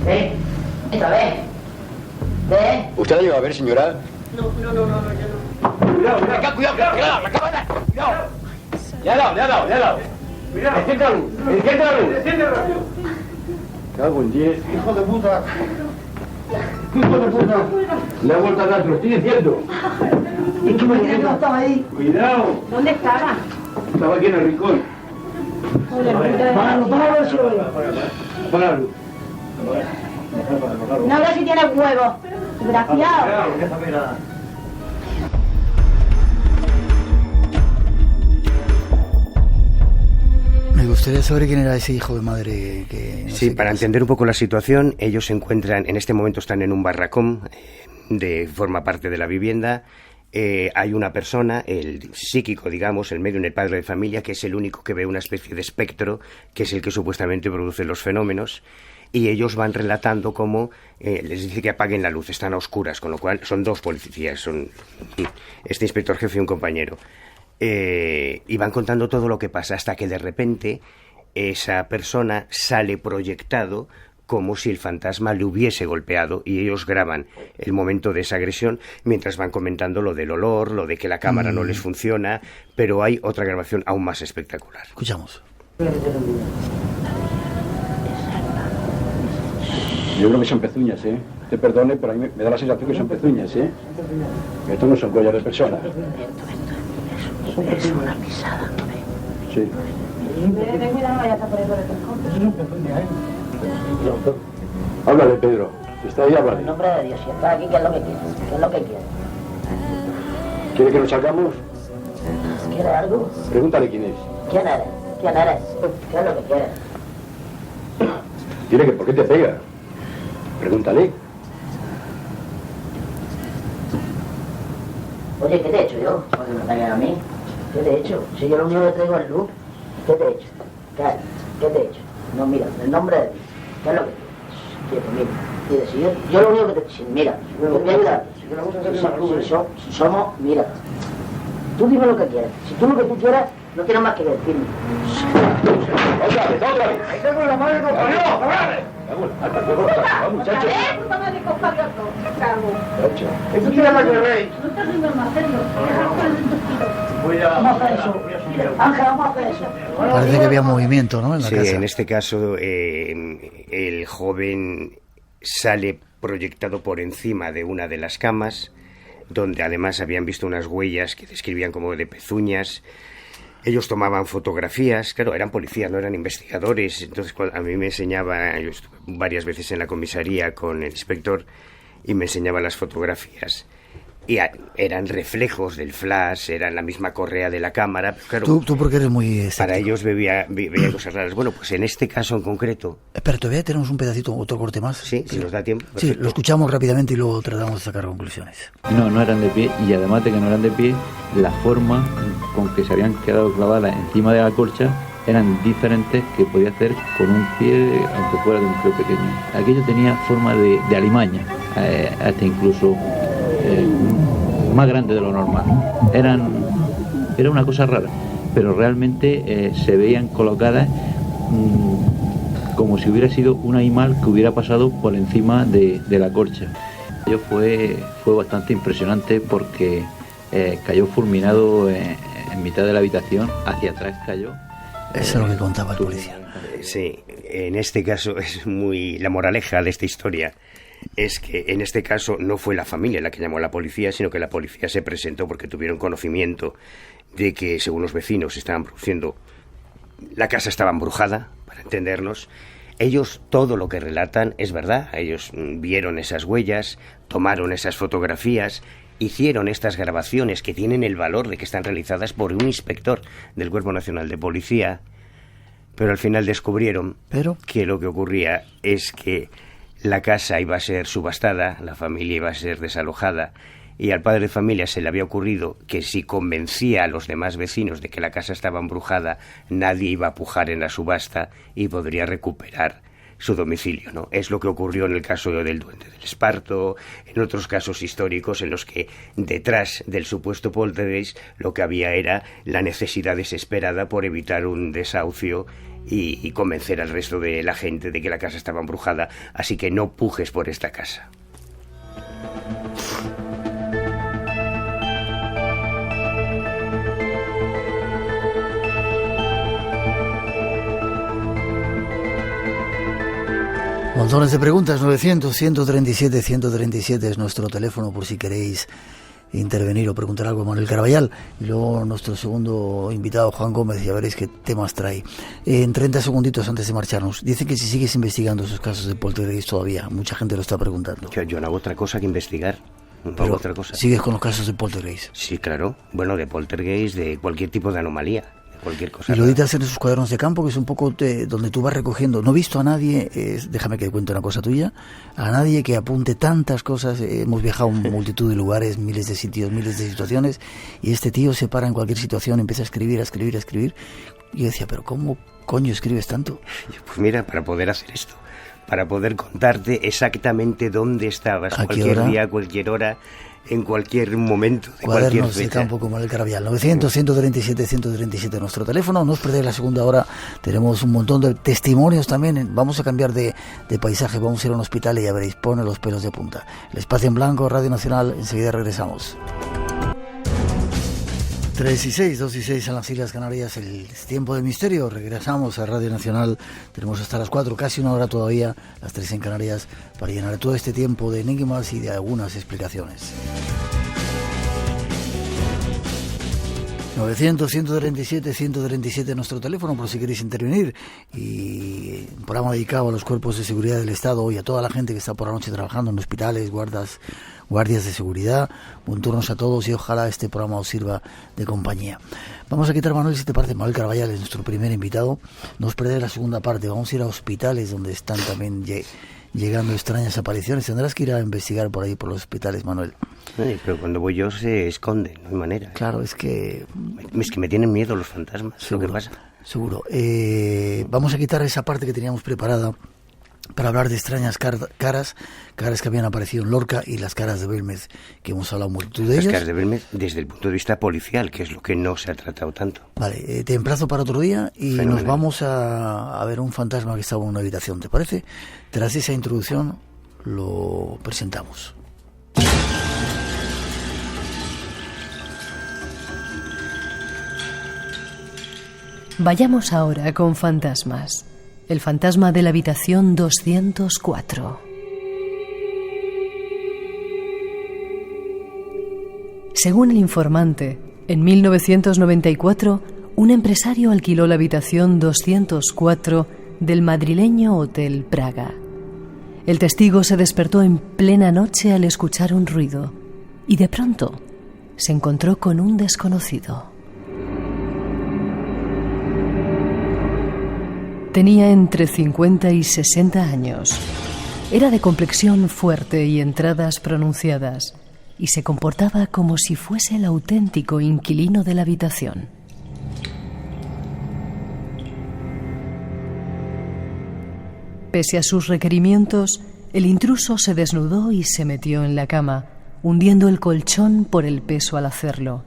Ven. Esta vez. Ven. ¿Usted la lleva a ver, señora? No, yo no. Cuidado, la cámara. Cuidado. Le ha dado. Cuidado. Enciende la luz. Cago en 10. Hijo de puta. Le ha vuelto a dar, te lo estoy diciendo. Es que me creía que no estaba ahí. Cuidado. ¿Dónde estaba? Estaba aquí en el rincón. Págalo, si lo veo. Apaga la luz. No sé si tiene huevo. Desgraciado. Me gustaría saber quién era ese hijo de madre que... Sí, para entender un poco la situación, ellos se encuentran, en este momento están en un barracón, forma parte de la vivienda. Hay una persona, el psíquico, digamos, el medium, el padre de familia, que es el único que ve una especie de espectro, que es el que supuestamente produce los fenómenos, y ellos van relatando cómo les dice que apaguen la luz, están a oscuras, con lo cual son 2 policías, son este inspector jefe y un compañero. Y van contando todo lo que pasa hasta que de repente esa persona sale proyectado como si el fantasma le hubiese golpeado, y ellos graban el momento de esa agresión mientras van comentando lo del olor, lo de que la cámara no les funciona, pero hay otra grabación aún más espectacular. Escuchamos. Yo creo que son pezuñas, ¿eh? Te perdone, pero a mí me da la sensación que son pezuñas, ¿eh? Estos no son collar de personas. Es una pisada. Sí. Ten cuidado, vaya a estar por eso de Eso son pezuñas, ¿eh? Háblale, Pedro. Está ahí, háblale. En nombre de Dios, si está aquí, ¿qué es lo que quiere? ¿Qué es lo que quiere? ¿Quiere que nos salgamos? ¿Quiere algo? Pregúntale quién es. ¿Quién eres? ¿Qué es lo que quieres? Dile que por qué te pega. Pregúntale. Oye, ¿qué te he hecho yo? Porque me pegan a mí. ¿Qué te he hecho? Si yo lo único que traigo es luz. ¿Qué te he hecho? ¿Qué te he hecho? No, mira, en el nombre de Dios. ¿Qué es lo que quieres? Mira. Si yo lo único que te... Mira, si somos... Mira. Tú dime lo que quieres. Si tú lo que tú quieras, no tienes más que decirme. ¡Otra vez! ¡Ahí tengo la madre, compañero! Parece que había movimiento, ¿no? En la casa. En este caso el joven sale proyectado por encima de una de las camas, donde además habían visto unas huellas que describían como de pezuñas. Ellos tomaban fotografías, claro, eran policías, no eran investigadores. Entonces a mí me enseñaba, yo estuve varias veces en la comisaría con el inspector y me enseñaba las fotografías. Y eran reflejos del flash, eran la misma correa de la cámara. Claro, tú porque eres muy escéptico. Para ellos veía cosas raras. Bueno, pues en este caso en concreto... Pero todavía tenemos un pedacito, otro corte más. Sí, si nos da tiempo. Perfecto. Sí, lo escuchamos rápidamente y luego tratamos de sacar conclusiones. No eran de pie, y además de que no eran de pie, la forma con que se habían quedado clavadas encima de la colcha eran diferentes que podía hacer con un pie, aunque fuera de un pie pequeño. Aquello tenía forma de alimaña, hasta incluso más grande de lo normal. Era una cosa rara, pero realmente se veían colocadas como si hubiera sido un animal que hubiera pasado por encima de la colcha. Ello fue bastante impresionante porque cayó fulminado en mitad de la habitación, hacia atrás cayó. Eso es lo que contaba el policía. Sí, en este caso es muy... La moraleja de esta historia es que en este caso no fue la familia la que llamó a la policía, sino que la policía se presentó porque tuvieron conocimiento de que, según los vecinos, estaban produciendo... La casa estaba embrujada, para entendernos. Ellos, todo lo que relatan es verdad. Ellos vieron esas huellas, tomaron esas fotografías, hicieron estas grabaciones que tienen el valor de que están realizadas por un inspector del Cuerpo Nacional de Policía, pero al final descubrieron que lo que ocurría es que la casa iba a ser subastada, la familia iba a ser desalojada, y al padre de familia se le había ocurrido que si convencía a los demás vecinos de que la casa estaba embrujada, nadie iba a pujar en la subasta y podría recuperar su domicilio, ¿no? Es lo que ocurrió en el caso del Duende del Esparto, en otros casos históricos en los que detrás del supuesto poltergeist lo que había era la necesidad desesperada por evitar un desahucio y convencer al resto de la gente de que la casa estaba embrujada, así que no pujes por esta casa. Montones de preguntas, 900-137-137 es nuestro teléfono por si queréis intervenir o preguntar algo a Manuel Caraballal. Y luego nuestro segundo invitado, Juan Gómez, ya veréis qué temas trae. En 30 segunditos antes de marcharnos, dice que si sigues investigando esos casos de poltergeist todavía, mucha gente lo está preguntando. Yo no hago otra cosa que investigar. No hago otra cosa. ¿Sigues con los casos de poltergeist? Sí, claro. Bueno, de poltergeist, de cualquier tipo de anomalía. Cualquier cosa. Y lo editas en esos cuadernos de campo, que es un poco donde tú vas recogiendo. No he visto a nadie, déjame que cuente una cosa tuya, a nadie que apunte tantas cosas. Hemos viajado a multitud de lugares, miles de sitios, miles de situaciones, y este tío se para en cualquier situación, empieza a escribir. Y yo decía, pero ¿cómo coño escribes tanto? Pues mira, para poder hacer esto, para poder contarte exactamente dónde estabas, cualquier día, cualquier hora, en cualquier momento, de cualquier fecha. De campo como el Caraballal. 900-137-137 nuestro teléfono. No os perdéis la segunda hora. Tenemos un montón de testimonios también. Vamos a cambiar de paisaje. Vamos a ir a un hospital y ya veréis, pone los pelos de punta. El Espacio en Blanco, Radio Nacional. Enseguida regresamos. 3 y 6, 2 y 6 en las Islas Canarias, el tiempo de misterio. Regresamos a Radio Nacional, tenemos hasta las 4, casi una hora todavía, las 3 en Canarias, para llenar todo este tiempo de enigmas y de algunas explicaciones. 900-137-137 nuestro teléfono por si queréis intervenir, y un programa dedicado a los cuerpos de seguridad del Estado y a toda la gente que está por la noche trabajando en hospitales, guardias de seguridad. Buen turnos a todos y ojalá este programa os sirva de compañía. Vamos a quitar, Manuel, si te parece. Manuel Caraballal es nuestro primer invitado. No os perdáis la segunda parte. Vamos a ir a hospitales donde están también llegando extrañas apariciones. Tendrás que ir a investigar por ahí, por los hospitales, Manuel. Sí, pero cuando voy yo se esconden, no hay manera. Claro, es que me tienen miedo los fantasmas, seguro, lo que pasa. Seguro. Vamos a quitar esa parte que teníamos preparada para hablar de extrañas caras que habían aparecido en Lorca y las caras de Belmez, que hemos hablado multitud de ellas. Las caras de Belmez desde el punto de vista policial, que es lo que no se ha tratado tanto. Vale, te emplazo para otro día y Fenomenal. Nos vamos a ver un fantasma que estaba en una habitación, ¿te parece? Tras esa introducción lo presentamos. Vayamos ahora con fantasmas. El fantasma de la habitación 204. Según el informante, en 1994, un empresario alquiló la habitación 204 del madrileño Hotel Praga. El testigo se despertó en plena noche al escuchar un ruido y de pronto se encontró con un desconocido. Tenía entre 50 y 60 años. Era de complexión fuerte y entradas pronunciadas, y se comportaba como si fuese el auténtico inquilino de la habitación. Pese a sus requerimientos, el intruso se desnudó y se metió en la cama, hundiendo el colchón por el peso al hacerlo,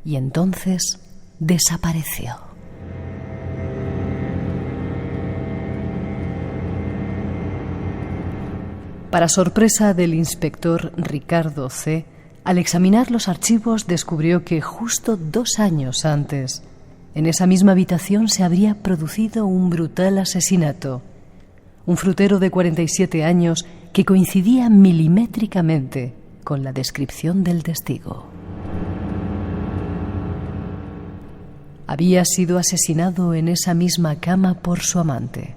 y entonces desapareció. Para sorpresa del inspector Ricardo C., al examinar los archivos descubrió que justo 2 años antes, en esa misma habitación se habría producido un brutal asesinato. Un frutero de 47 años que coincidía milimétricamente con la descripción del testigo. Había sido asesinado en esa misma cama por su amante.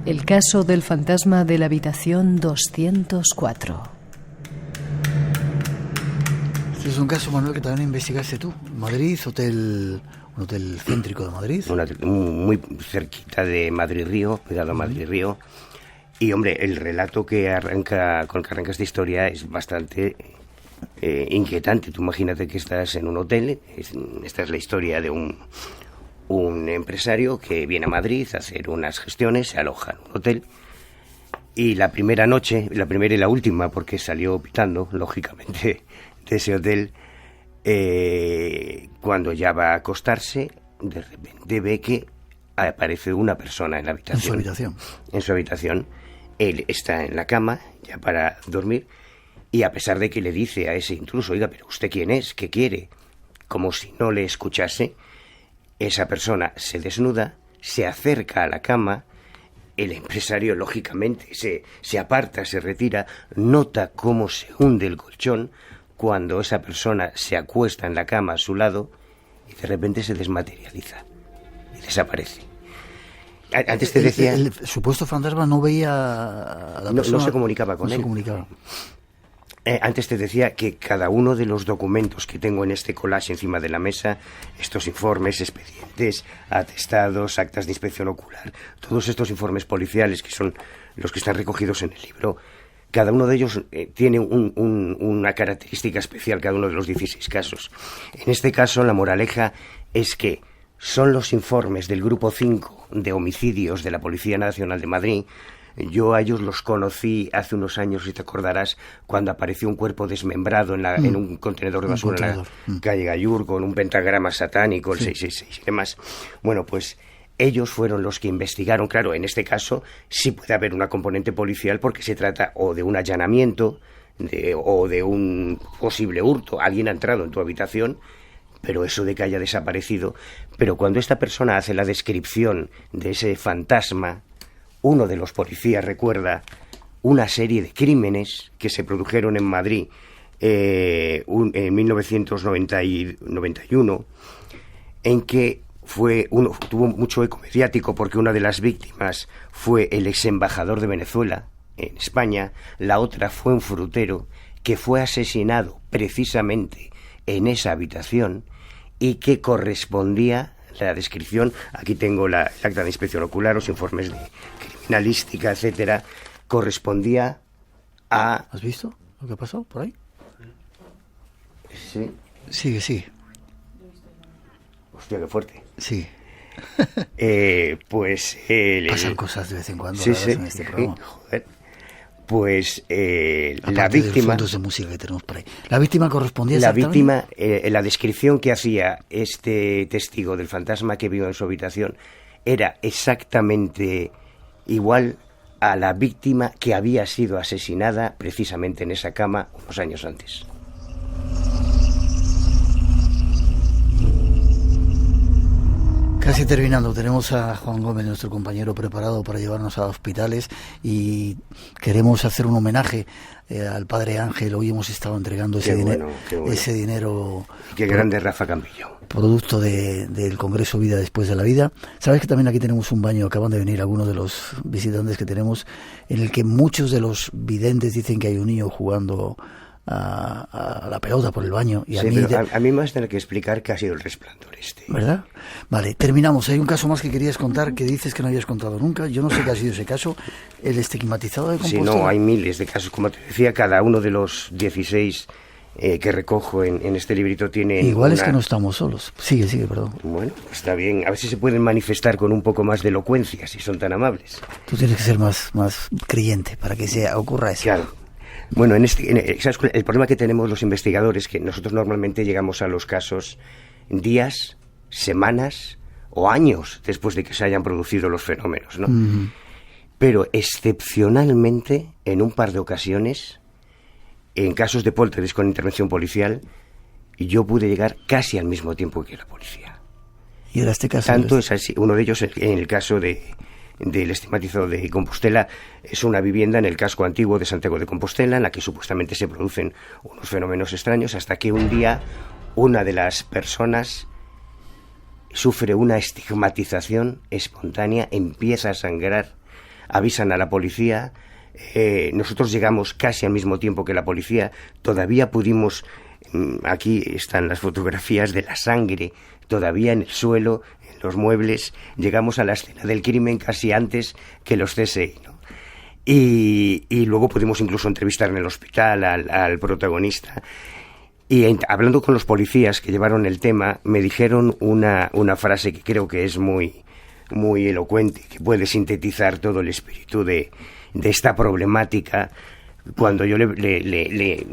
El caso del fantasma de la habitación 204. Este es un caso, Manuel, que también investigaste tú. Madrid, un hotel céntrico de Madrid. Muy cerquita de Madrid-Río, pegado a Madrid-Río. Y, hombre, el relato con el que arranca esta historia es bastante inquietante. Tú imagínate que estás en un hotel, esta es la historia de un empresario que viene a Madrid a hacer unas gestiones, se aloja en un hotel y la primera noche, la primera y la última, porque salió pitando, lógicamente, de ese hotel, cuando ya va a acostarse, de repente ve que aparece una persona en la habitación. En su habitación. En su habitación. Él está en la cama, ya para dormir, y a pesar de que le dice a ese intruso, oiga, pero ¿usted quién es? ¿Qué quiere? Como si no le escuchase, esa persona se desnuda, se acerca a la cama, el empresario lógicamente se aparta, se retira, nota cómo se hunde el colchón cuando esa persona se acuesta en la cama a su lado y de repente se desmaterializa y desaparece. Antes te decía... El supuesto fantasma no veía a la persona. No se comunicaba con él. Se comunicaba. Antes te decía que cada uno de los documentos que tengo en este collage encima de la mesa, estos informes, expedientes, atestados, actas de inspección ocular, todos estos informes policiales que son los que están recogidos en el libro, cada uno de ellos tiene una característica especial, cada uno de los 16 casos. En este caso, la moraleja es que son los informes del Grupo 5 de homicidios de la Policía Nacional de Madrid. Yo a ellos los conocí hace unos años, si te acordarás, cuando apareció un cuerpo desmembrado en un contenedor de basura en la calle Gallur, con un pentagrama satánico, el 666 y demás. Bueno, pues ellos fueron los que investigaron. Claro, en este caso sí puede haber una componente policial porque se trata o de un allanamiento o de un posible hurto. Alguien ha entrado en tu habitación, pero eso de que haya desaparecido. Pero cuando esta persona hace la descripción de ese fantasma, uno de los policías recuerda una serie de crímenes que se produjeron en Madrid en 1991, en que tuvo mucho eco mediático porque una de las víctimas fue el ex embajador de Venezuela en España, la otra fue un frutero que fue asesinado precisamente en esa habitación y que correspondía la descripción, aquí tengo el acta de inspección ocular, los informes de criminalística, etcétera, correspondía a... ¿Has visto lo que pasó por ahí? Sí. Sigue. Hostia, qué fuerte. Sí. Pues... Pasan cosas de vez en cuando sí, en este programa. Joder. Pues la Aparte víctima... de los fondos de música que tenemos por ahí. ¿La víctima correspondía La exactamente? víctima, la descripción que hacía este testigo del fantasma que vio en su habitación era exactamente igual a la víctima que había sido asesinada precisamente en esa cama unos años antes. Casi terminando, tenemos a Juan Gómez, nuestro compañero, preparado para llevarnos a hospitales, y queremos hacer un homenaje al padre Ángel. Hoy hemos estado entregando ese dinero. Qué grande Rafa Campillo. Producto del Congreso Vida Después de la Vida. Sabes que también aquí tenemos un baño, acaban de venir algunos de los visitantes que tenemos, en el que muchos de los videntes dicen que hay un niño jugando a la pelota por el baño. Y sí, a mí me vas a tener que explicar qué ha sido El Resplandor este. ¿Verdad? Vale, terminamos. Hay un caso más que querías contar, que dices que no habías contado nunca. Yo no sé qué ha sido ese caso. El estigmatizado de Compostela. Sí, no, hay miles de casos. Como te decía, cada uno de los 16 que recojo en este librito tiene... Igual es que no estamos solos. Sigue, perdón. Bueno, está bien. A ver si se pueden manifestar con un poco más de elocuencia, si son tan amables. Tú tienes que ser más creyente para que ocurra eso. Claro. Bueno, ¿sabes? El problema que tenemos los investigadores, que nosotros normalmente llegamos a los casos días, semanas o años después de que se hayan producido los fenómenos, ¿no? Mm. Pero excepcionalmente, en un par de ocasiones, en casos de poltergeist con intervención policial, yo pude llegar casi al mismo tiempo que la policía. ¿Y era este caso? Tanto es así. Uno de ellos, en el caso del estigmatizado de Compostela, es una vivienda en el casco antiguo de Santiago de Compostela, en la que supuestamente se producen unos fenómenos extraños, hasta que un día una de las personas sufre una estigmatización espontánea, empieza a sangrar, avisan a la policía, nosotros llegamos casi al mismo tiempo que la policía, todavía pudimos, aquí están las fotografías de la sangre, todavía en el suelo, en los muebles, llegamos a la escena del crimen casi antes que los CSI, ¿no? Y luego pudimos incluso entrevistar en el hospital al protagonista. Y hablando con los policías que llevaron el tema, me dijeron una frase que creo que es muy, muy elocuente, que puede sintetizar todo el espíritu de esta problemática. Cuando yo le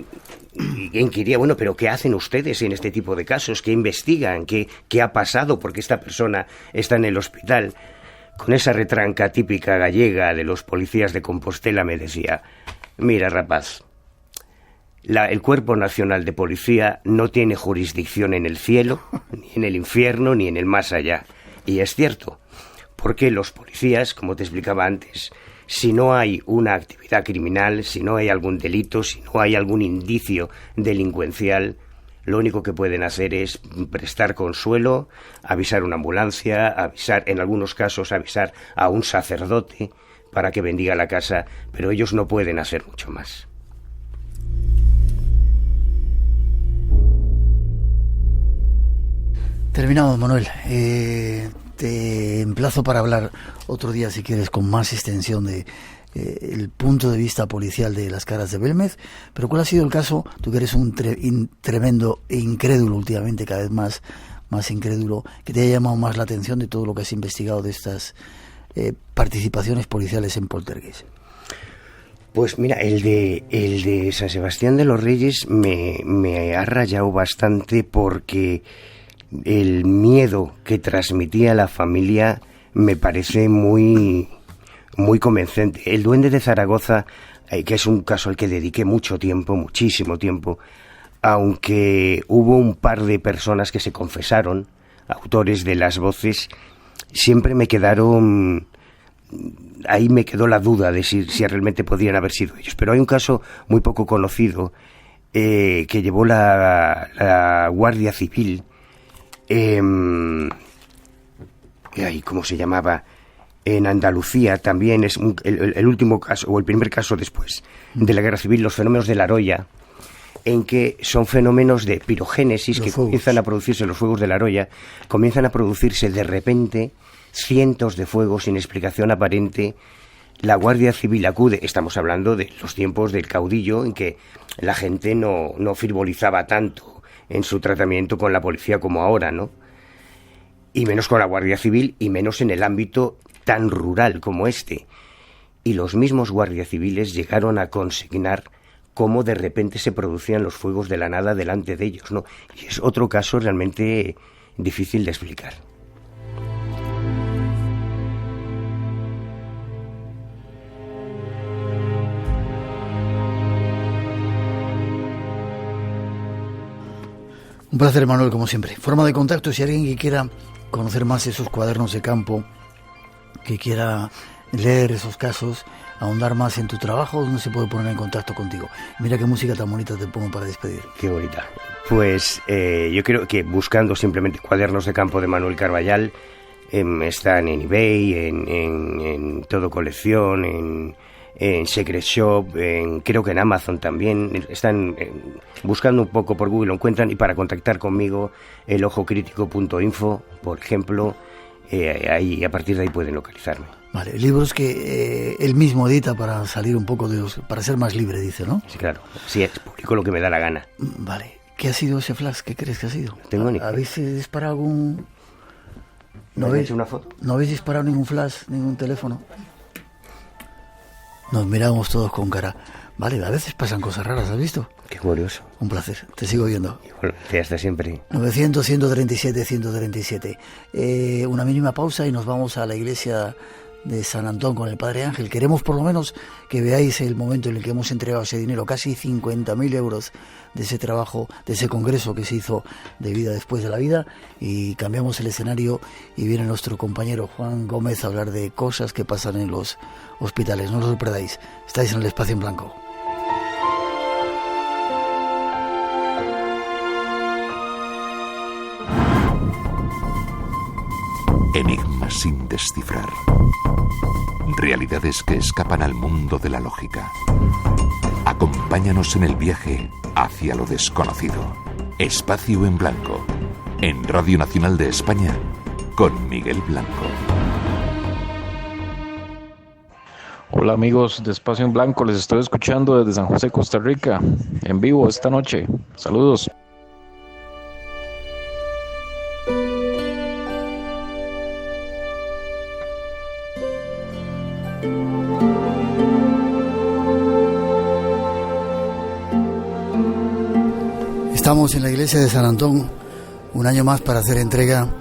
inquiría, bueno, pero ¿qué hacen ustedes en este tipo de casos? ¿Qué investigan? ¿Qué ha pasado? ¿Por qué esta persona está en el hospital? Con esa retranca típica gallega de los policías de Compostela me decía: mira, rapaz, el Cuerpo Nacional de Policía no tiene jurisdicción en el cielo, ni en el infierno, ni en el más allá. Y es cierto, porque los policías, como te explicaba antes, si no hay una actividad criminal, si no hay algún delito, si no hay algún indicio delincuencial, lo único que pueden hacer es prestar consuelo, avisar a una ambulancia, en algunos casos avisar a un sacerdote para que bendiga la casa, pero ellos no pueden hacer mucho más. Terminamos, Manuel. Te emplazo para hablar otro día, si quieres, con más extensión de el punto de vista policial de las caras de Belmez. Pero ¿cuál ha sido el caso? Tú que eres un tremendo incrédulo últimamente, cada vez más incrédulo, que te haya llamado más la atención de todo lo que has investigado de estas participaciones policiales en poltergeist. Pues mira, el de San Sebastián de los Reyes me ha rayado bastante, porque el miedo que transmitía a la familia me parece muy, muy convincente. El Duende de Zaragoza, que es un caso al que dediqué mucho tiempo, muchísimo tiempo, aunque hubo un par de personas que se confesaron, autores de las voces, siempre me quedaron... Ahí me quedó la duda de si realmente podrían haber sido ellos. Pero hay un caso muy poco conocido que llevó la Guardia Civil. ¿Cómo se llamaba? En Andalucía también es el último caso, o el primer caso después de la Guerra Civil, los fenómenos de la Roya, en que son fenómenos de pirogénesis que comienzan a producirse, los fuegos de la Roya, comienzan a producirse de repente cientos de fuegos sin explicación aparente. La Guardia Civil acude, estamos hablando de los tiempos del caudillo, en que la gente no frivolizaba tanto en su tratamiento con la policía como ahora, ¿no? y menos con la Guardia Civil, y menos en el ámbito tan rural como este. Y los mismos guardias civiles llegaron a consignar cómo de repente se producían los fuegos de la nada delante de ellos, ¿no? Y es otro caso realmente difícil de explicar. Un placer, Manuel, como siempre. Forma de contacto, si alguien que quiera conocer más esos cuadernos de campo, que quiera leer esos casos, ahondar más en tu trabajo, ¿dónde se puede poner en contacto contigo? Mira qué música tan bonita te pongo para despedir. Qué bonita. Pues yo creo que buscando simplemente cuadernos de campo de Manuel Carballal, están en eBay, en Todo Colección, en Secret Shop, creo que en Amazon también. Están buscando un poco por Google, lo encuentran, y para contactar conmigo, elojocrítico.info, por ejemplo, ahí, a partir de ahí pueden localizarme. Vale, libros que él mismo edita para salir un poco de los, para ser más libre, dice, ¿no? Sí, claro. Sí, publico lo que me da la gana. Vale. ¿Qué ha sido ese flash? ¿Qué crees que ha sido? No tengo ni idea. ¿Habéis disparado algún...? ¿No habéis hecho una foto? ¿No habéis disparado ningún flash, ningún teléfono? Nos miramos todos con cara. Vale, a veces pasan cosas raras, ¿has visto? Qué curioso. Un placer, te sigo viendo. Igual, hasta siempre. 900-137-137. Una mínima pausa y nos vamos a la iglesia de San Antón con el Padre Ángel. Queremos por lo menos que veáis el momento en el que hemos entregado ese dinero, casi 50.000 euros de ese trabajo, de ese congreso que se hizo de Vida Después de la Vida, y cambiamos el escenario y viene nuestro compañero Juan Gómez a hablar de cosas que pasan en los hospitales. No os lo perdáis, estáis en el Espacio en Blanco. Enigmas sin descifrar. Realidades que escapan al mundo de la lógica. Acompáñanos en el viaje hacia lo desconocido. Espacio en Blanco. En Radio Nacional de España, con Miguel Blanco. Hola amigos de Espacio en Blanco, les estoy escuchando desde San José, Costa Rica, en vivo esta noche. Saludos. Estamos en la iglesia de San Antón un año más para hacer entrega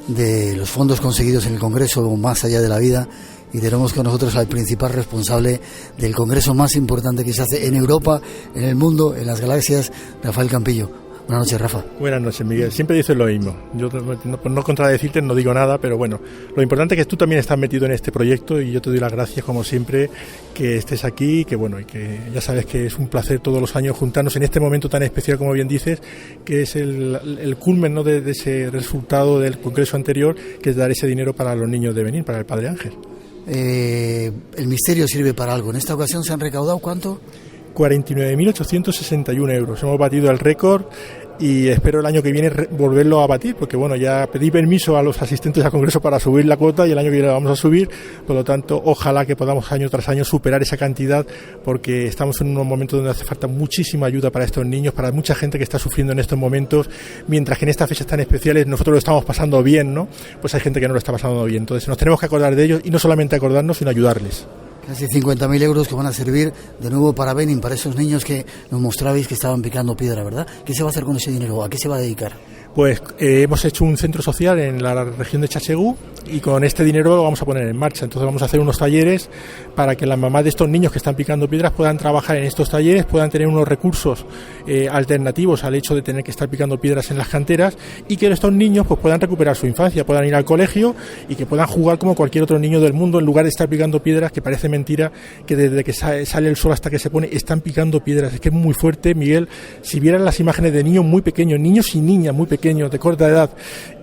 de los fondos conseguidos en el Congreso Más Allá de la Vida, y tenemos con nosotros al principal responsable del congreso más importante que se hace en Europa, en el mundo, en las galaxias, Rafael Campillo. Buenas noches, Rafa. Buenas noches, Miguel. Siempre dices lo mismo. Yo, por no contradecirte, no digo nada, pero bueno, lo importante es que tú también estás metido en este proyecto, y yo te doy las gracias, como siempre, que estés aquí, que bueno, y que ya sabes que es un placer todos los años juntarnos en este momento tan especial, como bien dices, que es el culmen, ¿no?, de ese resultado del congreso anterior, que es dar ese dinero para los niños de Benín, para el Padre Ángel. El misterio sirve para algo. En esta ocasión se han recaudado, ¿cuánto? 49.861 euros. Hemos batido el récord y espero el año que viene volverlo a batir, porque bueno, ya pedí permiso a los asistentes al congreso para subir la cuota y el año que viene la vamos a subir. Por lo tanto, ojalá que podamos año tras año superar esa cantidad, porque estamos en unos momentos donde hace falta muchísima ayuda para estos niños, para mucha gente que está sufriendo en estos momentos, mientras que en estas fechas tan especiales nosotros lo estamos pasando bien, ¿no? Pues hay gente que no lo está pasando bien. Entonces nos tenemos que acordar de ellos, y no solamente acordarnos, sino ayudarles. Casi 50.000 euros que van a servir de nuevo para Benin, para esos niños que nos mostrabais que estaban picando piedra, ¿verdad? ¿Qué se va a hacer con ese dinero? ¿A qué se va a dedicar? Pues hemos hecho un centro social en la región de Chachegú, y con este dinero lo vamos a poner en marcha. Entonces vamos a hacer unos talleres para que las mamás de estos niños que están picando piedras puedan trabajar en estos talleres, puedan tener unos recursos alternativos al hecho de tener que estar picando piedras en las canteras, y que estos niños pues puedan recuperar su infancia, puedan ir al colegio y que puedan jugar como cualquier otro niño del mundo, en lugar de estar picando piedras, que parece mentira que desde que sale el sol hasta que se pone están picando piedras. Es que es muy fuerte, Miguel. Si vieran las imágenes de niños muy pequeños, niños y niñas muy pequeños, de corta edad,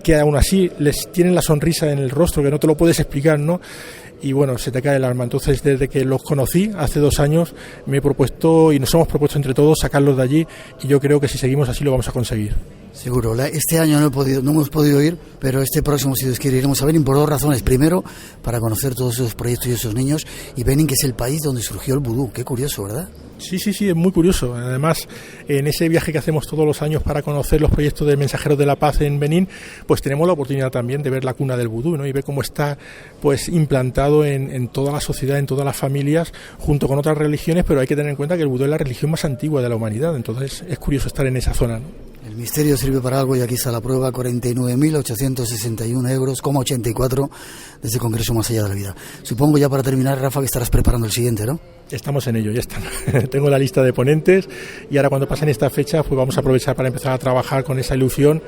que aún así les tienen la sonrisa en el rostro, que no te lo puedes explicar, ¿no? Y bueno, se te cae el alma. Entonces, desde que los conocí hace 2 años, me he propuesto, y nos hemos propuesto entre todos, sacarlos de allí, y yo creo que si seguimos así lo vamos a conseguir. Seguro. Este año no hemos podido ir, pero este próximo, si Dios quiere, iremos a Benín por dos razones. Primero, para conocer todos esos proyectos y esos niños, y Benín, que es el país donde surgió el vudú. Qué curioso, ¿verdad? Sí, es muy curioso. Además, en ese viaje que hacemos todos los años para conocer los proyectos de Mensajeros de la Paz en Benín, pues tenemos la oportunidad también de ver la cuna del vudú, ¿no? Y ver cómo está pues implantado en toda la sociedad, en todas las familias, junto con otras religiones, pero hay que tener en cuenta que el vudú es la religión más antigua de la humanidad, entonces es curioso estar en esa zona, ¿no? El misterio sirve para algo y aquí está la prueba, 49.861 euros, 84 de ese congreso más allá de la vida. Supongo ya para terminar, Rafa, que estarás preparando el siguiente, ¿no? Estamos en ello, ya están. Tengo la lista de ponentes y ahora cuando pasen esta fecha pues vamos a aprovechar para empezar a trabajar con esa ilusión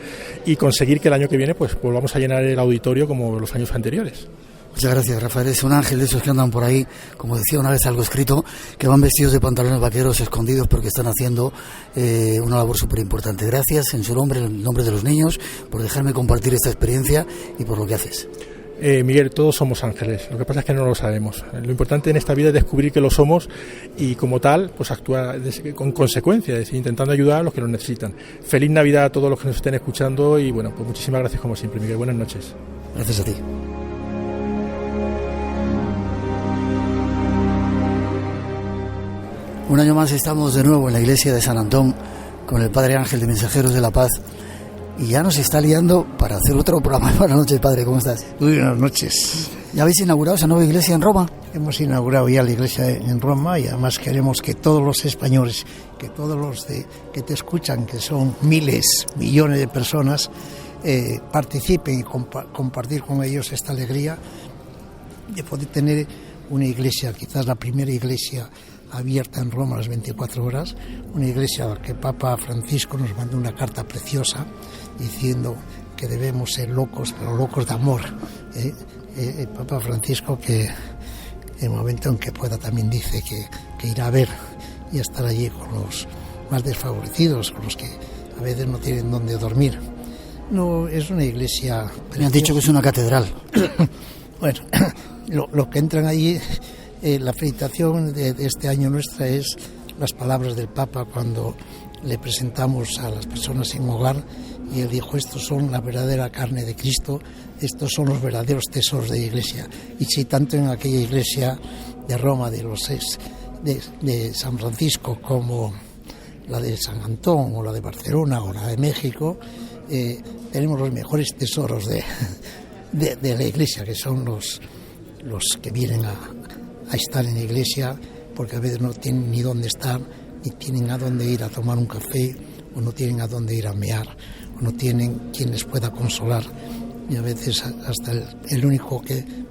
y conseguir que el año que viene pues volvamos a llenar el auditorio como los años anteriores. Muchas gracias, Rafael. Es un ángel de esos que andan por ahí, como decía una vez algo escrito, que van vestidos de pantalones vaqueros escondidos porque están haciendo una labor súper importante. Gracias en su nombre, en el nombre de los niños, por dejarme compartir esta experiencia y por lo que haces. Miguel, todos somos ángeles, lo que pasa es que no lo sabemos. Lo importante en esta vida es descubrir que lo somos y como tal, pues actuar con consecuencia, es decir, intentando ayudar a los que lo necesitan. Feliz Navidad a todos los que nos estén escuchando y bueno, pues muchísimas gracias como siempre, Miguel. Buenas noches. Gracias a ti. Un año más estamos de nuevo en la iglesia de San Antón con el Padre Ángel de Mensajeros de la Paz y ya nos está liando para hacer otro programa. Buenas noches, Padre, ¿cómo estás? Muy buenas noches. ¿Ya habéis inaugurado esa nueva iglesia en Roma? Hemos inaugurado ya la iglesia en Roma y además queremos que todos los españoles, que todos los que te escuchan, que son miles, millones de personas, participen y compartir con ellos esta alegría de poder tener una iglesia, quizás la primera iglesia abierta en Roma a las 24 horas, una iglesia a la que Papa Francisco nos mandó una carta preciosa diciendo que debemos ser locos, pero locos de amor. Papa Francisco, que en el momento en que pueda también dice que irá a ver y a estar allí con los más desfavorecidos, con los que a veces no tienen dónde dormir. No, es una iglesia preciosa. Me han dicho que es una catedral. Bueno, lo que entran allí... la felicitación de este año nuestra es las palabras del Papa cuando le presentamos a las personas sin hogar y él dijo: estos son la verdadera carne de Cristo, estos son los verdaderos tesoros de la iglesia. Y si tanto en aquella iglesia de Roma de San Francisco como la de San Antón o la de Barcelona o la de México, tenemos los mejores tesoros de la iglesia, que son los que vienen a estar en la iglesia, porque a veces no tienen ni dónde estar, ni tienen a dónde ir a tomar un café, o no tienen a dónde ir a mear, o no tienen quien les pueda consolar. Y a veces hasta el único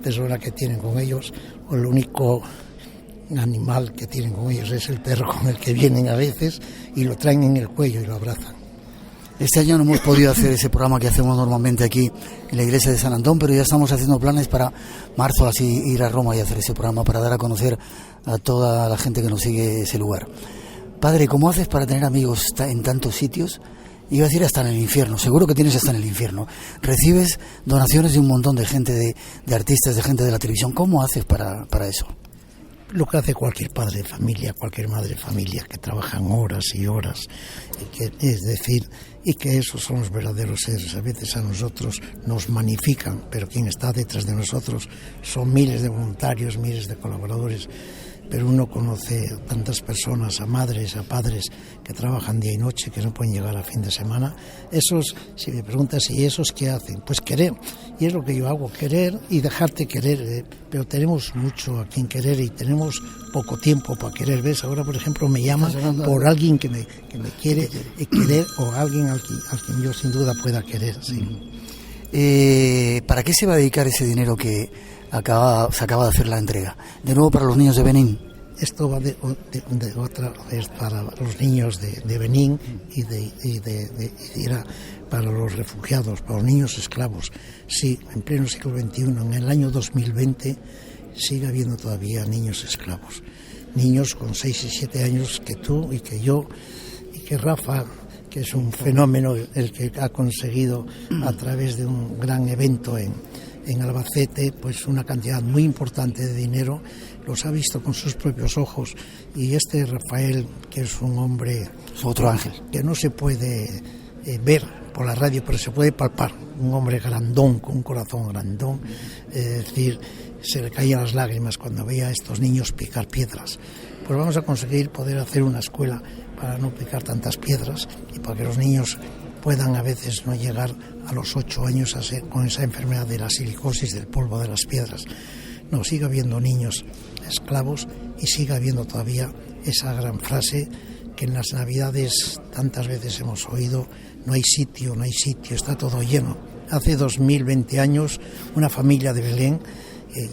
persona que tienen con ellos, o el único animal que tienen con ellos es el perro con el que vienen a veces, y lo traen en el cuello y lo abrazan. Este año no hemos podido hacer ese programa que hacemos normalmente aquí en la iglesia de San Antón, pero ya estamos haciendo planes para marzo, así ir a Roma y hacer ese programa para dar a conocer a toda la gente que nos sigue ese lugar. Padre, ¿cómo haces para tener amigos en tantos sitios? Iba a decir hasta en el infierno, seguro que tienes hasta en el infierno. Recibes donaciones de un montón de gente, de artistas, de gente de la televisión. ¿Cómo haces para eso? Lo que hace cualquier padre de familia, cualquier madre de familia, que trabajan horas y horas, es decir, y que esos son los verdaderos seres. A veces a nosotros nos magnifican, pero quien está detrás de nosotros son miles de voluntarios, miles de colaboradores. Pero uno conoce a tantas personas, a madres, a padres que trabajan día y noche, que no pueden llegar a fin de semana. Esos, si me preguntas, ¿y esos qué hacen? Pues querer, y es lo que yo hago, querer y dejarte querer, pero tenemos mucho a quien querer y tenemos poco tiempo para querer. ¿Ves? Ahora, por ejemplo, me llaman por alguien que me quiere querer, o alguien al quien yo sin duda pueda querer. Sí. ¿Para qué se va a dedicar ese dinero que se acaba de hacer la entrega? De nuevo para los niños de Benín. Esto va de otra vez para los niños de Benín y para los refugiados, para los niños esclavos. Sí, en pleno siglo XXI, en el año 2020, sigue habiendo todavía niños esclavos. Niños con 6 y 7 años que tú y que yo y que Rafa, que es un fenómeno el que ha conseguido a través de un gran evento en Albacete, pues una cantidad muy importante de dinero, los ha visto con sus propios ojos. Y este Rafael, que es un hombre, es otro ángel, que no se puede ver por la radio, pero se puede palpar. Un hombre grandón, con un corazón grandón, es decir, se le caían las lágrimas cuando veía a estos niños picar piedras. Pues vamos a conseguir poder hacer una escuela para no picar tantas piedras y para que los niños puedan a veces no llegar a los 8 años con esa enfermedad de la silicosis, del polvo de las piedras. No, siga habiendo niños esclavos y siga habiendo todavía esa gran frase que en las Navidades tantas veces hemos oído: no hay sitio, no hay sitio, está todo lleno. Hace 2020 años una familia de Belén,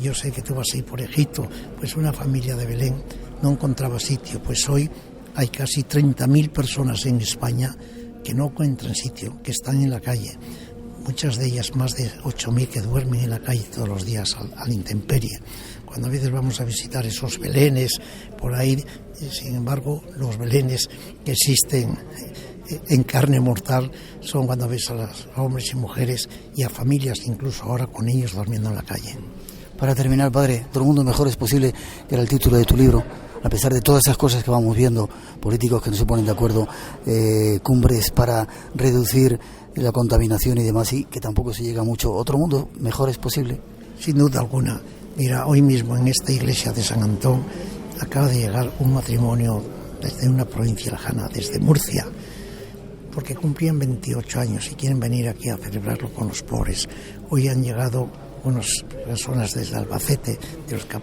yo sé que tú vas a ir por Egipto, pues una familia de Belén no encontraba sitio, pues hoy hay casi 30.000 personas en España que no encuentran sitio, que están en la calle. Muchas de ellas, más de 8.000, que duermen en la calle todos los días a la intemperie. Cuando a veces vamos a visitar esos belenes por ahí, sin embargo, los belenes que existen en carne mortal son cuando ves a los hombres y mujeres y a familias, incluso ahora con niños durmiendo en la calle. Para terminar, padre, todo el mundo mejor es posible, que era el título de tu libro. A pesar de todas esas cosas que vamos viendo, políticos que no se ponen de acuerdo, cumbres para reducir la contaminación y demás, y que tampoco se llega mucho. ¿Otro mundo mejor es posible? Sin duda alguna. Mira, hoy mismo en esta iglesia de San Antón acaba de llegar un matrimonio desde una provincia lejana, desde Murcia, porque cumplían 28 años y quieren venir aquí a celebrarlo con los pobres. Hoy han llegado unas personas desde Albacete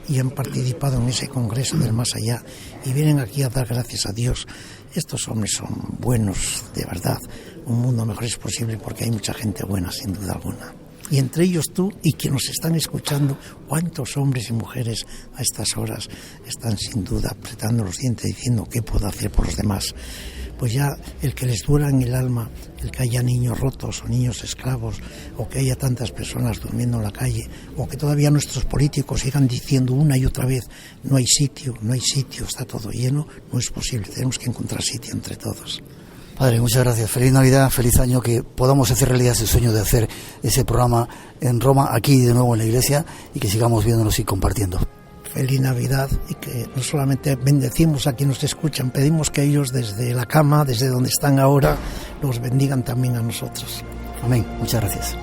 y han participado en ese congreso del más allá y vienen aquí a dar gracias a Dios. Estos hombres son buenos, de verdad. Un mundo mejor es posible porque hay mucha gente buena, sin duda alguna. Y entre ellos tú y quienes nos están escuchando, ¿cuántos hombres y mujeres a estas horas están sin duda apretando los dientes diciendo qué puedo hacer por los demás? Pues ya el que les duela en el alma, el que haya niños rotos o niños esclavos, o que haya tantas personas durmiendo en la calle, o que todavía nuestros políticos sigan diciendo una y otra vez: no hay sitio, no hay sitio, está todo lleno, no es posible, tenemos que encontrar sitio entre todos. Padre, muchas gracias. Feliz Navidad, feliz año, que podamos hacer realidad ese sueño de hacer ese programa en Roma, aquí de nuevo en la iglesia, y que sigamos viéndonos y compartiendo. Feliz Navidad, y que no solamente bendecimos a quienes nos escuchan, pedimos que ellos desde la cama, desde donde están ahora, los bendigan también a nosotros. Amén. Muchas gracias.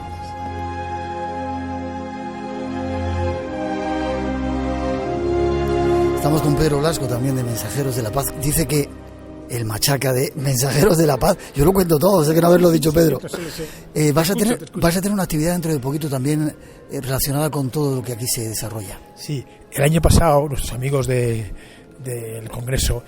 Estamos con Pedro Blasco, también de Mensajeros de la Paz. Dice que el machaca de Mensajeros de la Paz, yo lo cuento todo, sé que no haberlo dicho, Pedro. Vas a tener una actividad dentro de poquito también relacionada con todo lo que aquí se desarrolla. Sí, el año pasado nuestros amigos del Congreso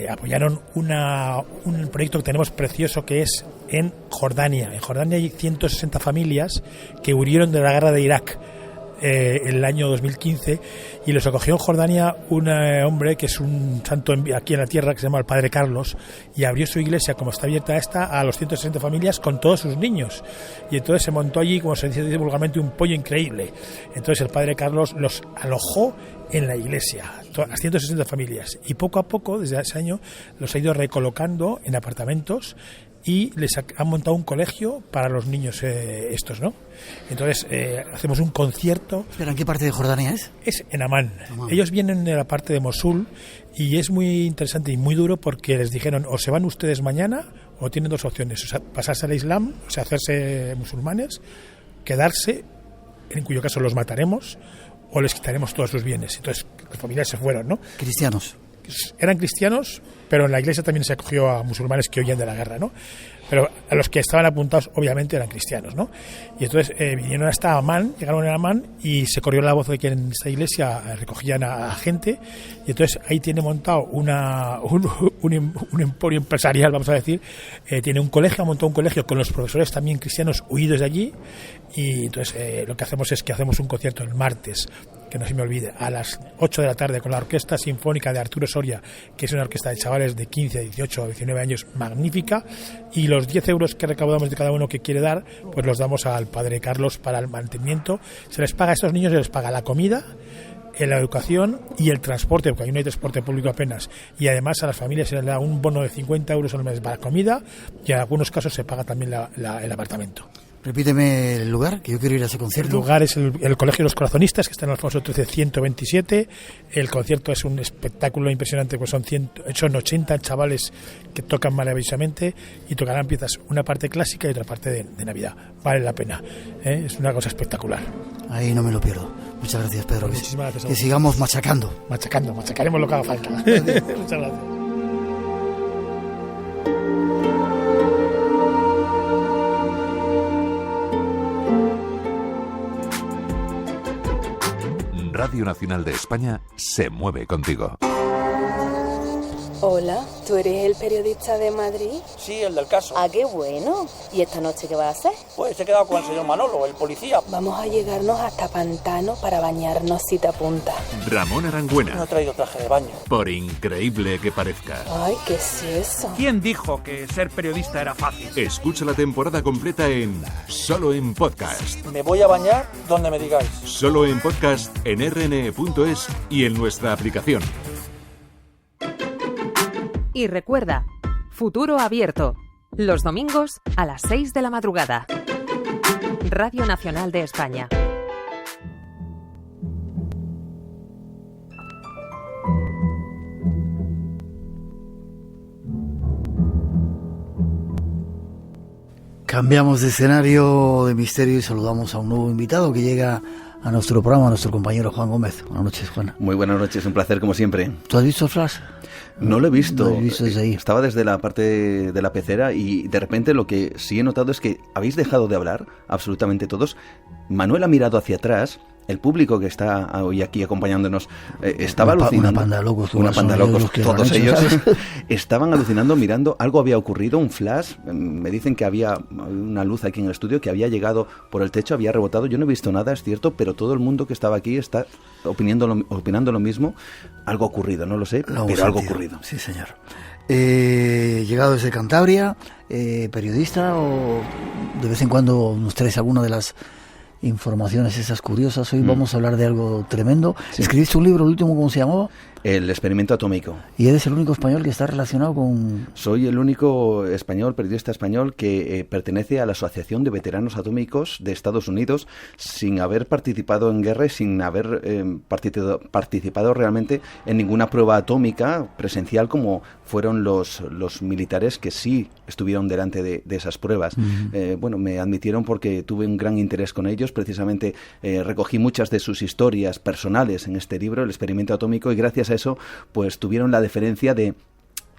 apoyaron un proyecto que tenemos precioso, que es en Jordania. En Jordania hay 160 familias que huyeron de la guerra de Irak el año 2015, y los acogió en Jordania un hombre que es un santo aquí en la tierra, que se llama el Padre Carlos, y abrió su iglesia, como está abierta esta, a los 160 familias con todos sus niños. Y entonces se montó allí, como se dice vulgarmente, un pollo increíble. Entonces el Padre Carlos los alojó en la iglesia, las 160 familias, y poco a poco, desde ese año, los ha ido recolocando en apartamentos, y les han montado un colegio para los niños estos, ¿no? Entonces hacemos un concierto. ¿Pero en qué parte de Jordania es? Es en Amán. Ellos vienen de la parte de Mosul, y es muy interesante y muy duro porque les dijeron: o se van ustedes mañana, o tienen dos opciones: o sea, pasarse al Islam, o sea, hacerse musulmanes, quedarse, en cuyo caso los mataremos, o les quitaremos todos sus bienes. Entonces las familias se fueron, ¿no? Cristianos. Eran cristianos, pero en la iglesia también se acogió a musulmanes que huían de la guerra, ¿no? Pero a los que estaban apuntados obviamente eran cristianos, ¿no? Y entonces vinieron hasta Amán, llegaron a Amán, y se corrió la voz de que en esta iglesia recogían a gente, y entonces ahí tiene montado un emporio empresarial, vamos a decir. Tiene un colegio, ha montado un colegio con los profesores también cristianos huidos de allí, y entonces lo que hacemos es que hacemos un concierto el martes, que no se me olvide, a las 8 de la tarde, con la Orquesta Sinfónica de Arturo Soria, que es una orquesta de chavales de 15, 18, 19 años magnífica, y los 10 euros que recaudamos de cada uno que quiere dar, pues los damos al Padre Carlos para el mantenimiento. Se les paga a estos niños, se les paga la comida, la educación y el transporte, porque ahí no hay transporte público apenas, y además a las familias se les da un bono de 50 euros al mes para comida, y en algunos casos se paga también el apartamento. Repíteme el lugar, que yo quiero ir a ese concierto. El lugar es el Colegio de los Corazonistas, que está en Alfonso XIII 127. El concierto es un espectáculo impresionante, pues son 80 chavales que tocan maravillosamente y tocarán piezas, una parte clásica y otra parte de Navidad. Vale la pena, ¿eh? Es una cosa espectacular. Ahí no me lo pierdo. Muchas gracias, Pedro. Pues muchísimas gracias. Que sigamos machacando. Machacaremos lo que haga falta. Muchas gracias. Radio Nacional de España se mueve contigo. Hola, ¿tú eres el periodista de Madrid? Sí, el del caso. Ah, qué bueno. ¿Y esta noche qué vas a hacer? Pues he quedado con el señor Manolo, el policía. Vamos a llegarnos hasta Pantano para bañarnos si te apunta. Ramón Arangüena. No he traído traje de baño. Por increíble que parezca. Ay, ¿qué es eso? ¿Quién dijo que ser periodista era fácil? Escucha la temporada completa en Solo en Podcast. Me voy a bañar donde me digáis. Solo en Podcast en rne.es y en nuestra aplicación. Y recuerda, Futuro Abierto, los domingos a las 6 de la madrugada. Radio Nacional de España. Cambiamos de escenario de misterio y saludamos a un nuevo invitado que llega a nuestro programa, a nuestro compañero Juan Gómez. Buenas noches, Juan. Muy buenas noches, un placer como siempre. ¿Tú has visto el Flash? No lo he visto. No lo he visto desde ahí. Estaba desde la parte de la pecera y de repente lo que sí he notado es que habéis dejado de hablar, absolutamente todos. Manuel ha mirado hacia atrás. El público que está hoy aquí acompañándonos estaba alucinando. Una panda de locos. Una panda de locos, todos ellos estaban alucinando, mirando. Algo había ocurrido, un flash. Me dicen que había una luz aquí en el estudio que había llegado por el techo, había rebotado. Yo no he visto nada, es cierto, pero todo el mundo que estaba aquí está opinando lo mismo. Algo ha ocurrido, no lo sé, pero algo ha ocurrido. Sí, señor. Llegado desde Cantabria, periodista, o de vez en cuando nos traes alguna de las informaciones esas curiosas. Hoy vamos a hablar de algo tremendo. Sí. Escribiste un libro, el último, ¿cómo se llamaba? El experimento atómico. ¿Y eres el único español que está relacionado con...? Soy el único español, periodista español, que pertenece a la Asociación de Veteranos Atómicos de Estados Unidos, sin haber participado en guerra y sin haber participado realmente en ninguna prueba atómica presencial como fueron los militares que sí estuvieron delante de esas pruebas. Bueno, me admitieron porque tuve un gran interés con ellos. Precisamente recogí muchas de sus historias personales en este libro, El experimento atómico, y gracias a eso pues tuvieron la deferencia de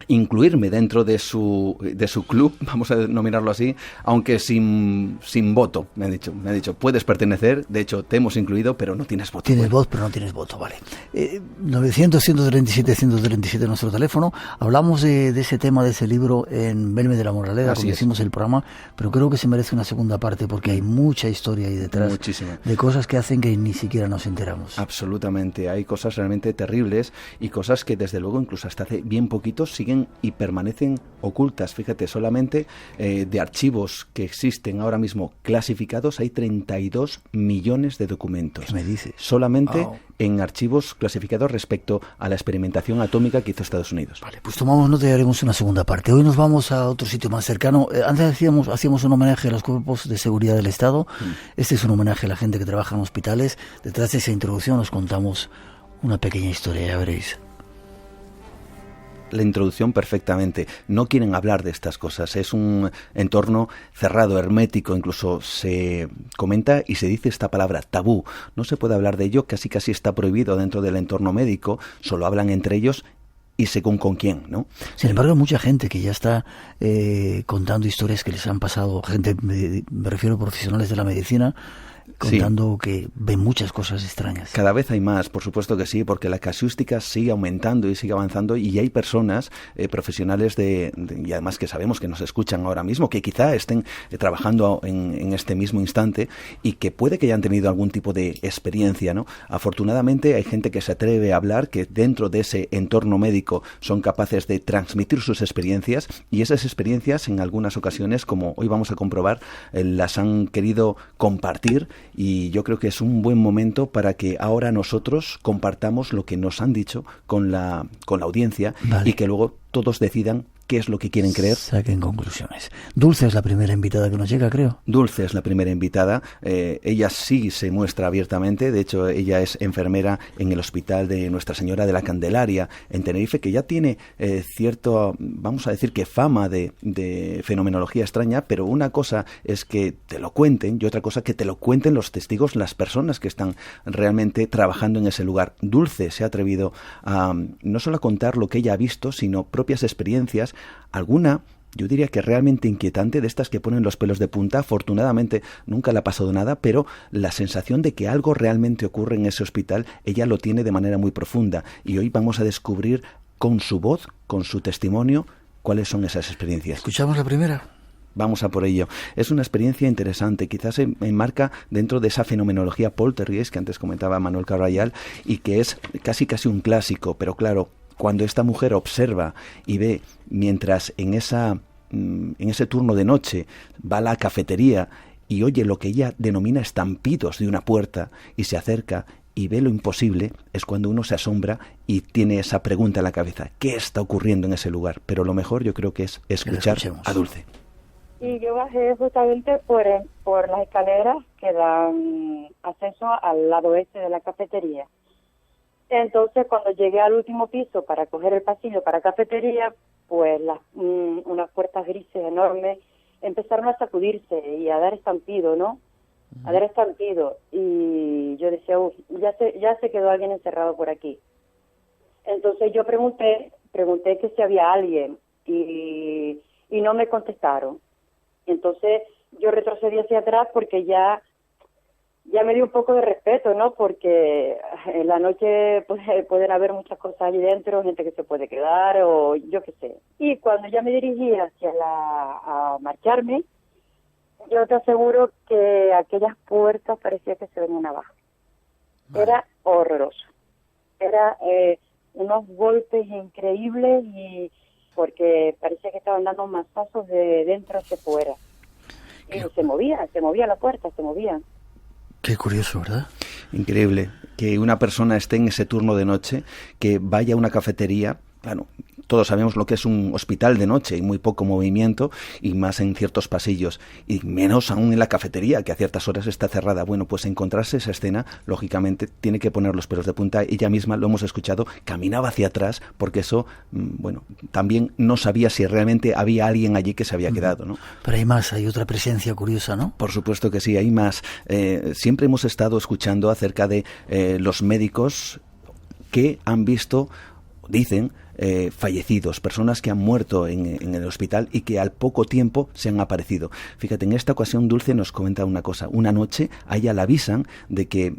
incluirme dentro de su club, vamos a denominarlo así, aunque sin voto. Me ha dicho, puedes pertenecer, de hecho te hemos incluido, pero no tienes voto. Tienes voz, pero no tienes voto, vale. 900-137-137 nuestro teléfono. Hablamos de ese tema, de ese libro en Belme de la Moraleda, cuando hicimos el programa, pero creo que se merece una segunda parte porque hay mucha historia ahí detrás. Muchísima. De cosas que hacen que ni siquiera nos enteramos. Absolutamente, hay cosas realmente terribles y cosas que desde luego incluso hasta hace bien poquito siguen y permanecen ocultas. Fíjate, solamente de archivos que existen ahora mismo clasificados hay 32 millones de documentos. ¿Qué me dices? Solamente en archivos clasificados respecto a la experimentación atómica que hizo Estados Unidos. Vale, pues tomamos nota y haremos una segunda parte. Hoy nos vamos a otro sitio más cercano. Antes hacíamos un homenaje a los cuerpos de seguridad del Estado. Este es un homenaje a la gente que trabaja en hospitales. Detrás de esa introducción nos contamos una pequeña historia, ya veréis. La introducción perfectamente. No quieren hablar de estas cosas. Es un entorno cerrado, hermético. Incluso se comenta y se dice esta palabra, tabú. No se puede hablar de ello, casi está prohibido dentro del entorno médico. Solo hablan entre ellos y según con quién, ¿no? Sin embargo, hay mucha gente que ya está contando historias que les han pasado. Gente, me refiero a profesionales de la medicina, contando que ven muchas cosas extrañas. Cada vez hay más, por supuesto que sí, porque la casuística sigue aumentando y sigue avanzando, y hay personas profesionales y además que sabemos que nos escuchan ahora mismo, que quizá estén trabajando en este mismo instante y que puede que hayan tenido algún tipo de experiencia, ¿no? Afortunadamente hay gente que se atreve a hablar, que dentro de ese entorno médico son capaces de transmitir sus experiencias, y esas experiencias en algunas ocasiones, como hoy vamos a comprobar, las han querido compartir. Y yo creo que es un buen momento para que ahora nosotros compartamos lo que nos han dicho con la audiencia, y que luego todos decidan qué es lo que quieren creer. Saquen conclusiones. Dulce es la primera invitada que nos llega, creo. Dulce es la primera invitada. Ella sí se muestra abiertamente. De hecho, ella es enfermera en el Hospital de Nuestra Señora de la Candelaria en Tenerife, que ya tiene cierto, vamos a decir que fama de fenomenología extraña, pero una cosa es que te lo cuenten y otra cosa que te lo cuenten los testigos, las personas que están realmente trabajando en ese lugar. Dulce se ha atrevido a no solo a contar lo que ella ha visto, sino propias experiencias, alguna, yo diría que realmente inquietante, de estas que ponen los pelos de punta. Afortunadamente nunca le ha pasado nada, pero la sensación de que algo realmente ocurre en ese hospital, ella lo tiene de manera muy profunda, y hoy vamos a descubrir con su voz, con su testimonio, cuáles son esas experiencias. ¿Escuchamos la primera? Vamos a por ello. Es una experiencia interesante, quizás se enmarca dentro de esa fenomenología poltergeist que antes comentaba Manuel Carvallal, y que es casi un clásico, pero claro, cuando esta mujer observa y ve, mientras en ese turno de noche va a la cafetería y oye lo que ella denomina estampidos de una puerta y se acerca y ve lo imposible, es cuando uno se asombra y tiene esa pregunta en la cabeza: ¿qué está ocurriendo en ese lugar? Pero lo mejor yo creo que es escuchar a Dulce. Y yo bajé justamente por las escaleras que dan acceso al lado este de la cafetería. Entonces, cuando llegué al último piso para coger el pasillo para cafetería, pues unas puertas grises enormes empezaron a sacudirse y a dar estampido, ¿no? A dar estampido. Y yo decía, ya se quedó alguien encerrado por aquí. Entonces yo pregunté que si había alguien y no me contestaron. Entonces yo retrocedí hacia atrás porque ya me dio un poco de respeto, ¿no? Porque en la noche pueden haber muchas cosas allí dentro, gente que se puede quedar o yo qué sé. Y cuando ya me dirigí a marcharme, yo te aseguro que aquellas puertas parecía que se venían abajo. Vale. Era horroroso. Era unos golpes increíbles y porque parecía que estaban dando mazazos de dentro hacia fuera. Y se movía la puerta, se movía. Qué curioso, ¿verdad? Increíble que una persona esté en ese turno de noche, que vaya a una cafetería. Bueno, todos sabemos lo que es un hospital de noche y muy poco movimiento, y más en ciertos pasillos, y menos aún en la cafetería, que a ciertas horas está cerrada. Bueno, pues encontrarse esa escena, lógicamente, tiene que poner los pelos de punta. Ella misma, lo hemos escuchado, caminaba hacia atrás, porque eso, bueno, también no sabía si realmente había alguien allí que se había quedado, ¿no? Pero hay más, hay otra presencia curiosa, ¿no? Por supuesto que sí, hay más. Siempre hemos estado escuchando acerca de los médicos que han visto, dicen, fallecidos, personas que han muerto en el hospital y que al poco tiempo se han aparecido. Fíjate, en esta ocasión Dulce nos comenta una cosa. Una noche a ella le avisan de que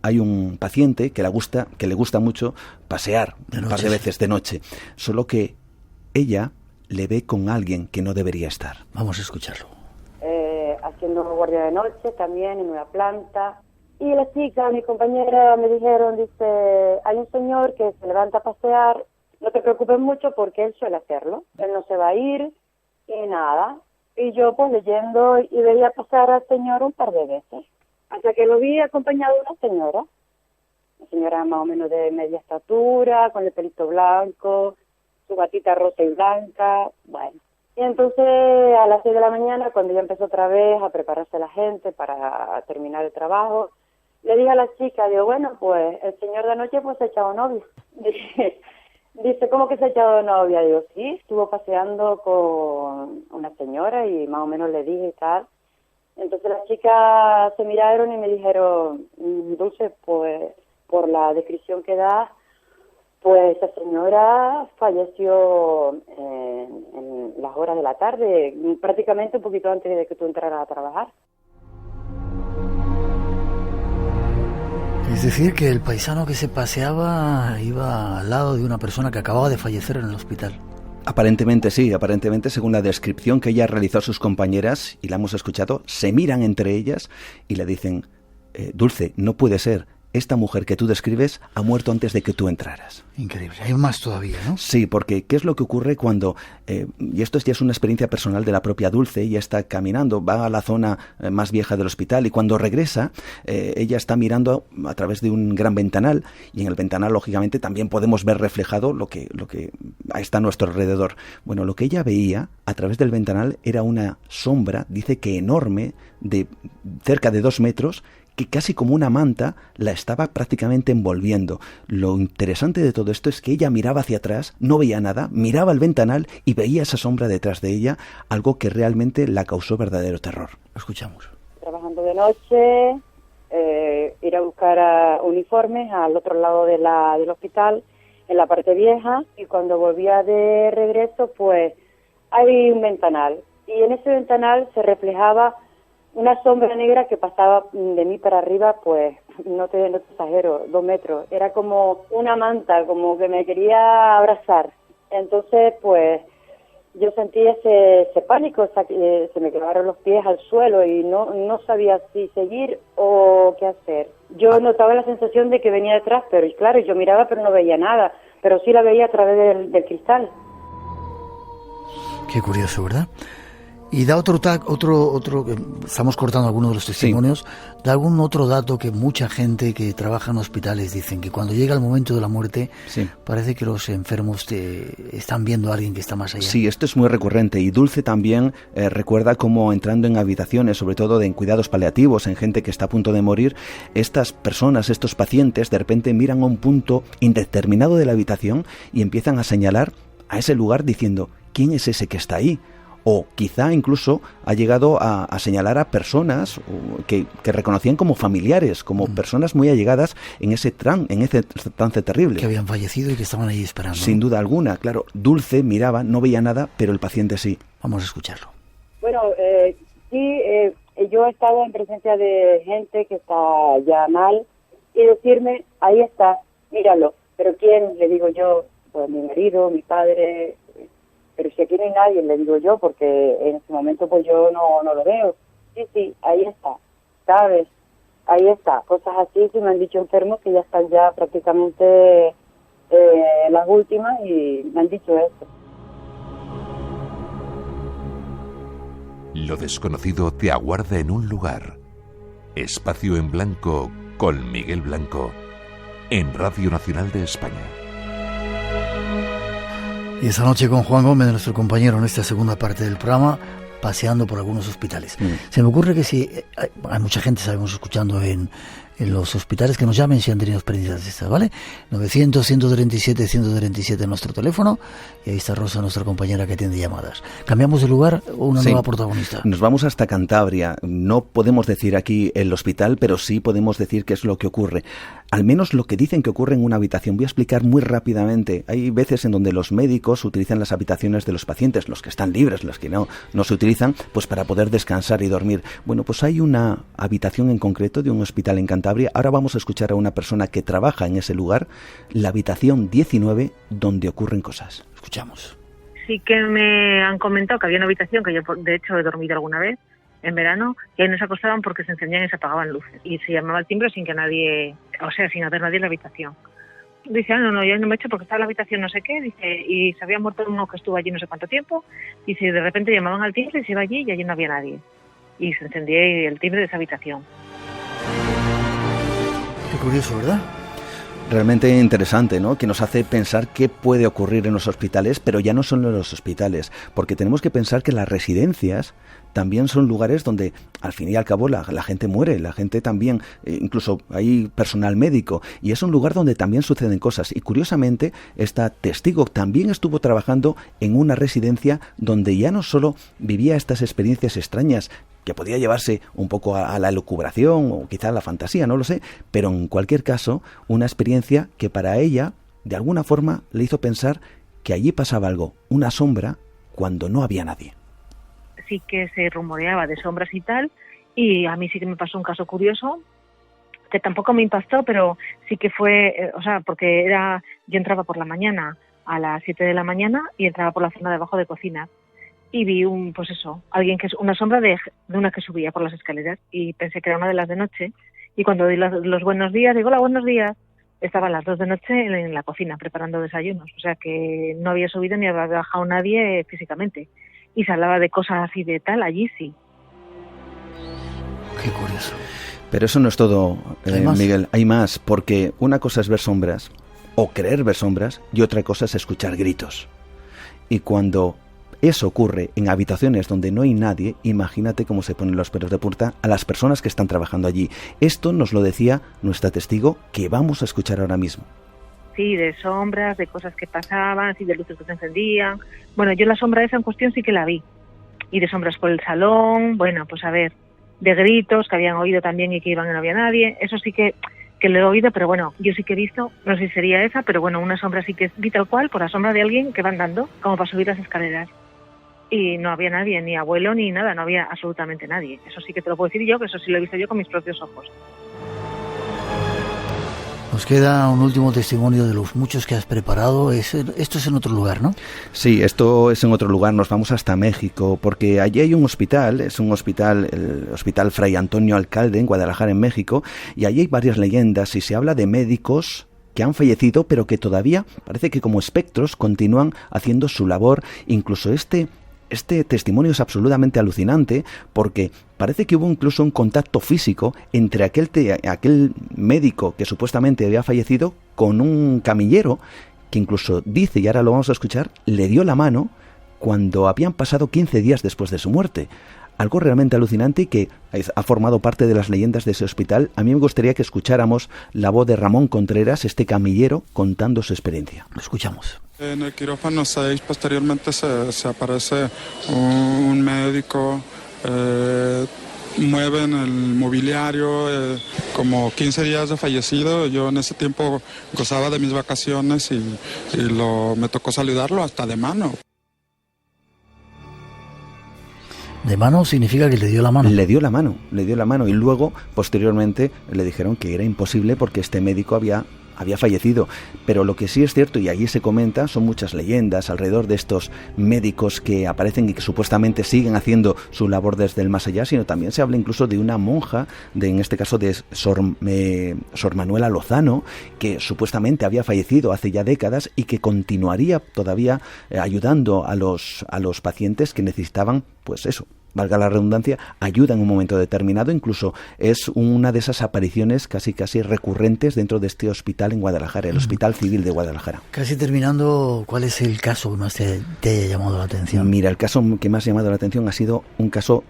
hay un paciente que le gusta mucho pasear un par de veces de noche, solo que ella le ve con alguien que no debería estar. Vamos a escucharlo. Haciendo guardia de noche también en una planta. Y la chica, mi compañera, me dijeron, dice, hay un señor que se levanta a pasear, no te preocupes mucho porque él suele hacerlo, él no se va a ir y nada. Y yo pues leyendo y veía pasar al señor un par de veces, hasta que lo vi acompañado de una señora más o menos de media estatura, con el pelito blanco, su batita rosa y blanca, bueno. Y entonces a las 6 de la mañana, cuando ya empezó otra vez a prepararse la gente para terminar el trabajo, le dije a la chica, digo, bueno, pues el señor de anoche pues se ha echado novia. Dice, ¿cómo que se ha echado novia? Digo, sí, estuvo paseando con una señora y más o menos le dije y tal. Entonces las chicas se miraron y me dijeron, Dulce, pues por la descripción que das, pues esa señora falleció en las horas de la tarde, prácticamente un poquito antes de que tú entraras a trabajar. Es decir, que el paisano que se paseaba iba al lado de una persona que acababa de fallecer en el hospital. Aparentemente sí, según la descripción que ella realizó a sus compañeras, y la hemos escuchado, se miran entre ellas y le dicen, Dulce, no puede ser, esta mujer que tú describes ha muerto antes de que tú entraras. Increíble, hay más todavía, ¿no? Sí, porque ¿qué es lo que ocurre cuando, y esto ya es una experiencia personal de la propia Dulce, ella está caminando, va a la zona más vieja del hospital y cuando regresa, ella está mirando a través de un gran ventanal y en el ventanal, lógicamente, también podemos ver reflejado lo que está a nuestro alrededor. Bueno, lo que ella veía a través del ventanal era una sombra, dice que enorme, de cerca de 2 metros, que casi como una manta la estaba prácticamente envolviendo. Lo interesante de todo esto es que ella miraba hacia atrás, no veía nada, miraba el ventanal y veía esa sombra detrás de ella, algo que realmente la causó verdadero terror. Lo escuchamos. Trabajando de noche, ir a buscar uniformes al otro lado del hospital, en la parte vieja, y cuando volvía de regreso, pues hay un ventanal, y en ese ventanal se reflejaba una sombra negra que pasaba de mí para arriba, pues, no te exagero, 2 metros. Era como una manta, como que me quería abrazar. Entonces, pues, yo sentí ese pánico, se me clavaron los pies al suelo y no sabía si seguir o qué hacer. Yo notaba la sensación de que venía detrás, pero claro, yo miraba pero no veía nada, pero sí la veía a través del cristal. Qué curioso, ¿verdad? Y da otro que estamos cortando algunos de los testimonios, sí. Da algún otro dato que mucha gente que trabaja en hospitales dicen, que cuando llega el momento de la muerte, sí, parece que los enfermos están viendo a alguien que está más allá. Sí, esto es muy recurrente, y Dulce también recuerda cómo entrando en habitaciones, sobre todo en cuidados paliativos, en gente que está a punto de morir, estas personas, estos pacientes, de repente miran a un punto indeterminado de la habitación y empiezan a señalar a ese lugar diciendo, ¿quién es ese que está ahí? O quizá incluso ha llegado a señalar a personas que reconocían como familiares, como personas muy allegadas en ese trance terrible. Que habían fallecido y que estaban ahí esperando. Sin duda alguna, claro. Dulce miraba, no veía nada, pero el paciente sí. Vamos a escucharlo. Bueno, sí, yo he estado en presencia de gente que está ya mal y decirme, ahí está, míralo. ¿Pero quién? Le digo yo, pues mi marido, mi padre. Pero si aquí no hay nadie, le digo yo, porque en ese momento pues yo no lo veo. Sí, ahí está, ¿sabes? Ahí está. Cosas así que me han dicho enfermos que ya están ya prácticamente las últimas y me han dicho eso. Lo desconocido te aguarda en un lugar. Espacio en Blanco con Miguel Blanco en Radio Nacional de España. Y esta noche con Juan Gómez, nuestro compañero en esta segunda parte del programa, paseando por algunos hospitales. Se me ocurre que si hay mucha gente, sabemos, escuchando en los hospitales, que nos llamen si han tenido experiencias de estas, ¿vale? 900-137-137 en nuestro teléfono, y ahí está Rosa, nuestra compañera que atiende llamadas. ¿Cambiamos de lugar o una nueva protagonista? Nos vamos hasta Cantabria. No podemos decir aquí el hospital, pero sí podemos decir qué es lo que ocurre. Al menos lo que dicen que ocurre en una habitación. Voy a explicar muy rápidamente. Hay veces en donde los médicos utilizan las habitaciones de los pacientes, los que están libres, los que no se utilizan, pues para poder descansar y dormir. Bueno, pues hay una habitación en concreto de un hospital en Cantabria. Ahora vamos a escuchar a una persona que trabaja en ese lugar, la habitación 19, donde ocurren cosas. Escuchamos. Sí que me han comentado que había una habitación que yo, de hecho, he dormido alguna vez en verano, y ahí nos acostaban porque se encendían y se apagaban luces. Y se llamaba al timbre sin que nadie, o sea, sin haber nadie en la habitación. Dice, no, yo no me he hecho porque estaba en la habitación no sé qué, dice, y se había muerto uno que estuvo allí no sé cuánto tiempo. Dice, y de repente llamaban al timbre y se iba allí y allí no había nadie. Y se encendía el timbre de esa habitación. Qué curioso, ¿verdad? Realmente interesante, ¿no? Que nos hace pensar qué puede ocurrir en los hospitales, pero ya no solo en los hospitales, porque tenemos que pensar que las residencias también son lugares donde al fin y al cabo la gente muere, la gente también, incluso hay personal médico, y es un lugar donde también suceden cosas. Y curiosamente, esta testigo también estuvo trabajando en una residencia donde ya no solo vivía estas experiencias extrañas, que podía llevarse un poco a la elucubración o quizá a la fantasía, no lo sé, pero en cualquier caso, una experiencia que para ella, de alguna forma, le hizo pensar que allí pasaba algo, una sombra, cuando no había nadie. Sí que se rumoreaba de sombras y tal, y a mí sí que me pasó un caso curioso, que tampoco me impactó, pero sí que fue, porque yo entraba por la mañana a las 7 de la mañana y entraba por la zona de abajo de cocina. Y vi alguien una sombra de una que subía por las escaleras, y pensé que era una de las de noche, Y cuando di los buenos días, digo, hola, buenos días, estaba a las 2 de noche en la cocina preparando desayunos. O sea que no había subido ni había bajado nadie físicamente. Y se hablaba de cosas así de tal, allí sí. Qué curioso. Pero eso no es todo, Miguel. Hay más, porque una cosa es ver sombras, o creer ver sombras, y otra cosa es escuchar gritos. Y cuando eso ocurre en habitaciones donde no hay nadie, imagínate cómo se ponen los pelos de punta a las personas que están trabajando allí. Esto nos lo decía nuestra testigo, que vamos a escuchar ahora mismo. Sí, de sombras, de cosas que pasaban, sí, de luces que se encendían. Bueno, yo la sombra esa en cuestión sí que la vi. Y de sombras por el salón, bueno, pues a ver, de gritos que habían oído también y que iban y no había nadie. Eso sí que lo he oído, pero bueno, yo sí que he visto, no sé si sería esa, pero bueno, una sombra sí que vi tal cual, por la sombra de alguien que va andando, como para subir las escaleras. Y no había nadie, ni abuelo, ni nada, no había absolutamente nadie. Eso sí que te lo puedo decir yo, que eso sí lo he visto yo con mis propios ojos. Nos queda un último testimonio de los muchos que has preparado. Esto es en otro lugar, ¿no? Sí, esto es en otro lugar. Nos vamos hasta México, porque allí hay un hospital, es un hospital, el Hospital Fray Antonio Alcalde, en Guadalajara, en México, y allí hay varias leyendas y se habla de médicos que han fallecido, pero que todavía parece que como espectros continúan haciendo su labor. Incluso este testimonio es absolutamente alucinante, porque parece que hubo incluso un contacto físico entre aquel médico que supuestamente había fallecido con un camillero que incluso dice, y ahora lo vamos a escuchar, le dio la mano cuando habían pasado 15 días después de su muerte. Algo realmente alucinante y que ha formado parte de las leyendas de ese hospital. A mí me gustaría que escucháramos la voz de Ramón Contreras, este camillero, contando su experiencia. Lo escuchamos. En el quirófano 6 posteriormente se aparece un médico, mueven el mobiliario, como 15 días de fallecido. Yo en ese tiempo gozaba de mis vacaciones y me tocó saludarlo hasta de mano. ¿De mano significa que le dio la mano? Le dio la mano y luego, posteriormente, le dijeron que era imposible porque este médico había fallecido. Pero lo que sí es cierto, y allí se comenta, son muchas leyendas alrededor de estos médicos que aparecen y que supuestamente siguen haciendo su labor desde el más allá, sino también se habla incluso de una monja, en este caso de Sor Manuela Lozano, que supuestamente había fallecido hace ya décadas y que continuaría todavía ayudando a los pacientes que necesitaban, pues eso, valga la redundancia, ayuda en un momento determinado. Incluso es una de esas apariciones casi recurrentes dentro de este hospital en Guadalajara, el Hospital Civil de Guadalajara. Casi terminando, ¿cuál es el caso que más te haya llamado la atención? Mira, el caso que más ha llamado la atención ha sido un caso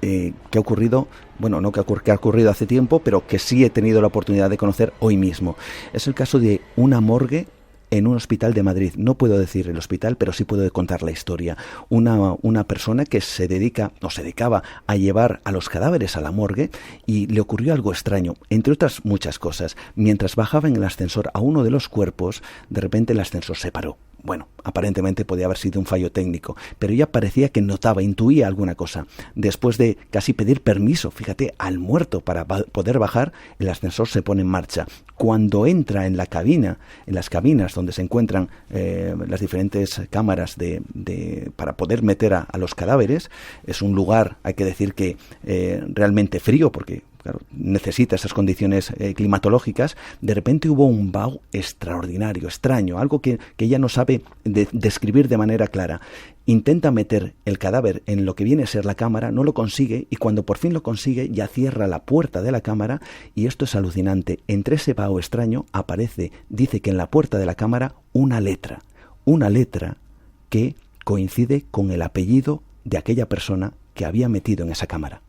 que ha ocurrido, bueno, no que ha ocurrido hace tiempo, pero que sí he tenido la oportunidad de conocer hoy mismo. Es el caso de una morgue en un hospital de Madrid. No puedo decir el hospital, pero sí puedo contar la historia. Una persona que se dedicaba a llevar a los cadáveres a la morgue, y le ocurrió algo extraño, entre otras muchas cosas. Mientras bajaba en el ascensor a uno de los cuerpos, de repente el ascensor se paró. Bueno, aparentemente podía haber sido un fallo técnico, pero ella parecía que intuía alguna cosa. Después de casi pedir permiso, fíjate, al muerto para poder bajar, el ascensor se pone en marcha. Cuando entra en la cabina, en las cabinas donde se encuentran las diferentes cámaras para poder meter a los cadáveres, es un lugar, hay que decir que realmente frío, porque claro, necesita esas condiciones climatológicas. De repente hubo un vaho extraordinario, extraño, algo que ella no sabe describir de manera clara. Intenta meter el cadáver en lo que viene a ser la cámara, no lo consigue, y cuando por fin lo consigue ya cierra la puerta de la cámara, y esto es alucinante. Entre ese vaho extraño aparece, dice que en la puerta de la cámara, una letra que coincide con el apellido de aquella persona que había metido en esa cámara.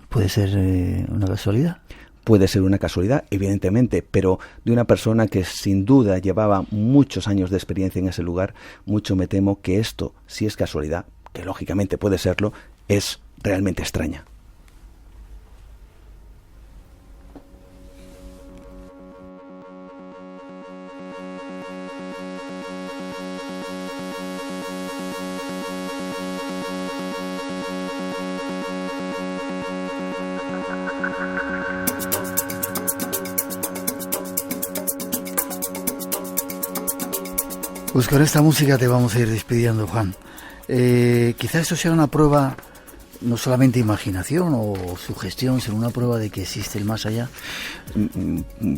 ¿Puede ser una casualidad? Puede ser una casualidad, evidentemente, pero de una persona que sin duda llevaba muchos años de experiencia en ese lugar, mucho me temo que esto, si es casualidad, que lógicamente puede serlo, es realmente extraña. Pues con esta música te vamos a ir despidiendo, Juan. Quizá esto sea una prueba no solamente imaginación o sugestión, sino una prueba de que existe el más allá?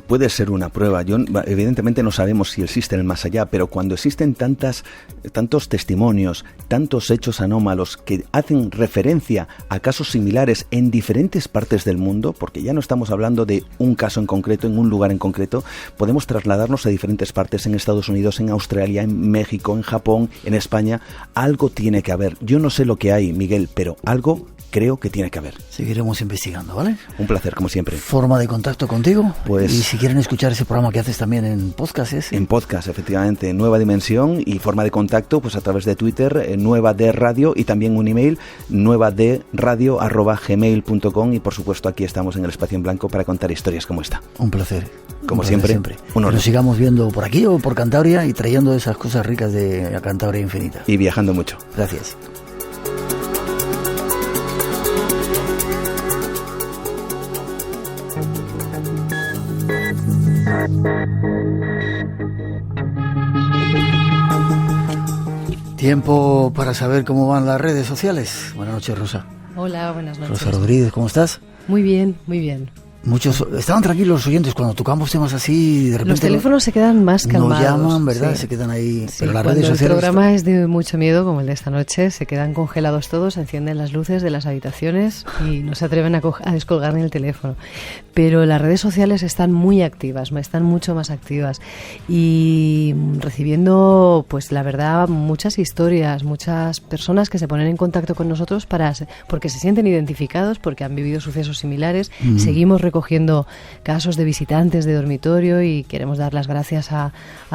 Puede ser una prueba. Evidentemente no sabemos si existe el más allá, pero cuando existen tantos testimonios, tantos hechos anómalos que hacen referencia a casos similares en diferentes partes del mundo, porque ya no estamos hablando de un caso en concreto, en un lugar en concreto, podemos trasladarnos a diferentes partes, en Estados Unidos, en Australia, en México, en Japón, en España. Algo tiene que haber. Yo no sé lo que hay, Miguel, pero algo creo que tiene que haber. Seguiremos investigando, ¿vale? Un placer, como siempre. ¿Forma de contacto contigo? Pues, y si quieren escuchar ese programa que haces también en podcast, ¿es? En podcast, efectivamente. Nueva Dimensión, y forma de contacto pues a través de Twitter, Nueva de Radio, y también un email, nuevadradio@gmail.com, y por supuesto aquí estamos en el Espacio en Blanco para contar historias como esta. Un placer. Como siempre. Un honor. Que nos sigamos viendo por aquí o por Cantabria y trayendo esas cosas ricas de la Cantabria infinita. Y viajando mucho. Gracias. Tiempo para saber cómo van las redes sociales. Buenas noches, Rosa. Hola, buenas noches. Rosa Rodríguez, ¿cómo estás? Muy bien, muy bien. Muchos estaban tranquilos los oyentes cuando tocamos temas así, de repente los teléfonos se quedan más calmados. Nos llaman, ¿verdad? Sí. Se quedan ahí. Sí, pero las cuando redes sociales. El programa es de mucho miedo, como el de esta noche, se quedan congelados todos, se encienden las luces de las habitaciones y no se atreven a descolgar ni el teléfono. Pero las redes sociales están muy activas, están mucho más activas y recibiendo, pues la verdad, muchas historias, muchas personas que se ponen en contacto con nosotros porque se sienten identificados, porque han vivido sucesos similares. Seguimos recogiendo casos de visitantes de dormitorio y queremos dar las gracias a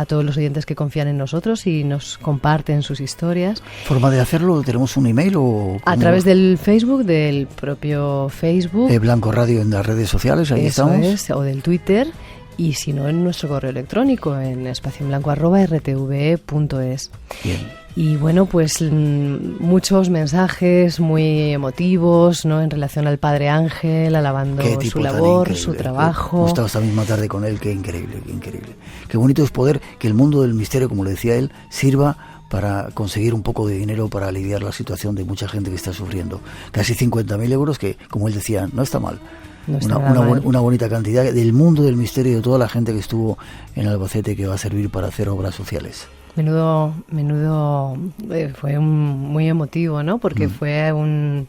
todos los oyentes que confían en nosotros y nos comparten sus historias. ¿Forma de hacerlo? ¿Tenemos un email o...? A través del Facebook, del propio Facebook. Blanco Radio en las redes sociales, ahí Eso estamos. Es, o del Twitter, y si no en nuestro correo electrónico en espacioenblanco@rtve.es. Bien. Y bueno, pues muchos mensajes muy emotivos, ¿no? En relación al Padre Ángel, alabando su labor, su trabajo. Hemos estado esta misma tarde con él, qué increíble, qué increíble. Qué bonito es poder que el mundo del misterio, como le decía él, sirva para conseguir un poco de dinero para aliviar la situación de mucha gente que está sufriendo. Casi 50.000 euros que, como él decía, no está mal. No está una bonita cantidad del mundo del misterio, de toda la gente que estuvo en Albacete, que va a servir para hacer obras sociales. Menudo fue muy emotivo, ¿no? Porque fue un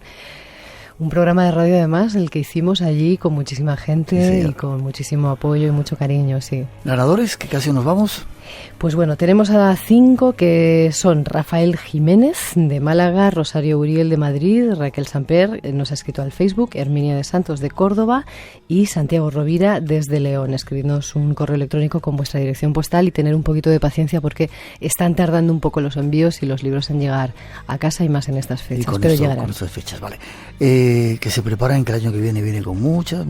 programa de radio además el que hicimos allí con muchísima gente y con muchísimo apoyo y mucho cariño, sí. ¿Ganadores? Que casi nos vamos. Pues bueno, tenemos a 5 que son Rafael Jiménez de Málaga, Rosario Uriel de Madrid, Raquel Samper nos ha escrito al Facebook, Herminia de Santos de Córdoba y Santiago Rovira desde León. Escribidnos un correo electrónico con vuestra dirección postal y tener un poquito de paciencia porque están tardando un poco los envíos y los libros en llegar a casa y más en estas fechas, pero llegarán. Con estas fechas, vale. Que se preparen, que el año que viene con muchas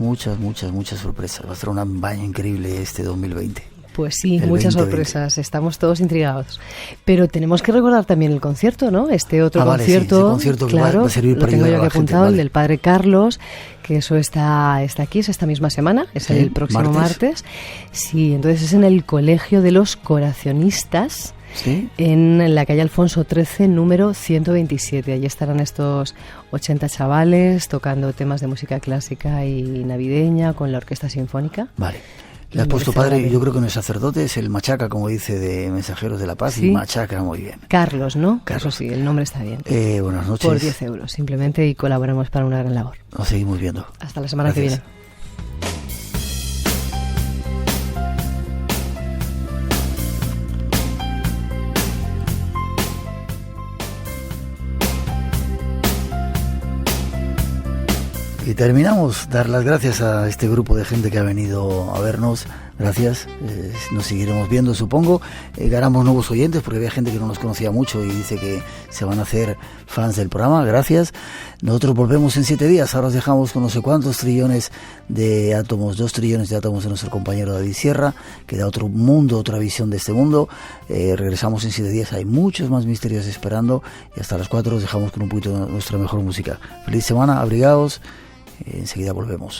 sorpresas. Va a ser una campaña increíble este 2020. Pues sí, muchas sorpresas, estamos todos intrigados. Pero tenemos que recordar también el concierto, ¿no? Este otro concierto, ese concierto que claro, va a servir para lo tengo yo aquí apuntado, vale. El del Padre Carlos, que eso está aquí, es esta misma semana, es el próximo martes. Sí, entonces es en el Colegio de los Coracionistas, ¿sí? En la calle Alfonso XIII, número 127. Allí estarán estos 80 chavales tocando temas de música clásica y navideña con la Orquesta Sinfónica. Vale. Le has puesto padre, yo creo que no es sacerdote, es el machaca, como dice de Mensajeros de la Paz, ¿sí? Y machaca muy bien. Carlos, ¿no? Carlos. Eso sí, el nombre está bien. Buenas noches. Por 10 euros, simplemente, y colaboramos para una gran labor. Nos seguimos viendo. Hasta la semana que viene. Y terminamos, dar las gracias a este grupo de gente que ha venido a vernos. Gracias, nos seguiremos viendo, supongo. Ganamos nuevos oyentes porque había gente que no nos conocía mucho y dice que se van a hacer fans del programa. Gracias. Nosotros volvemos en 7 días. Ahora os dejamos con no sé cuántos trillones de átomos, 2 trillones de átomos de nuestro compañero David Sierra, que da otro mundo, otra visión de este mundo. Regresamos en 7 días. Hay muchos más misterios esperando y hasta las 4 os dejamos con un poquito de nuestra mejor música. Feliz semana, abrigaos. Enseguida volvemos.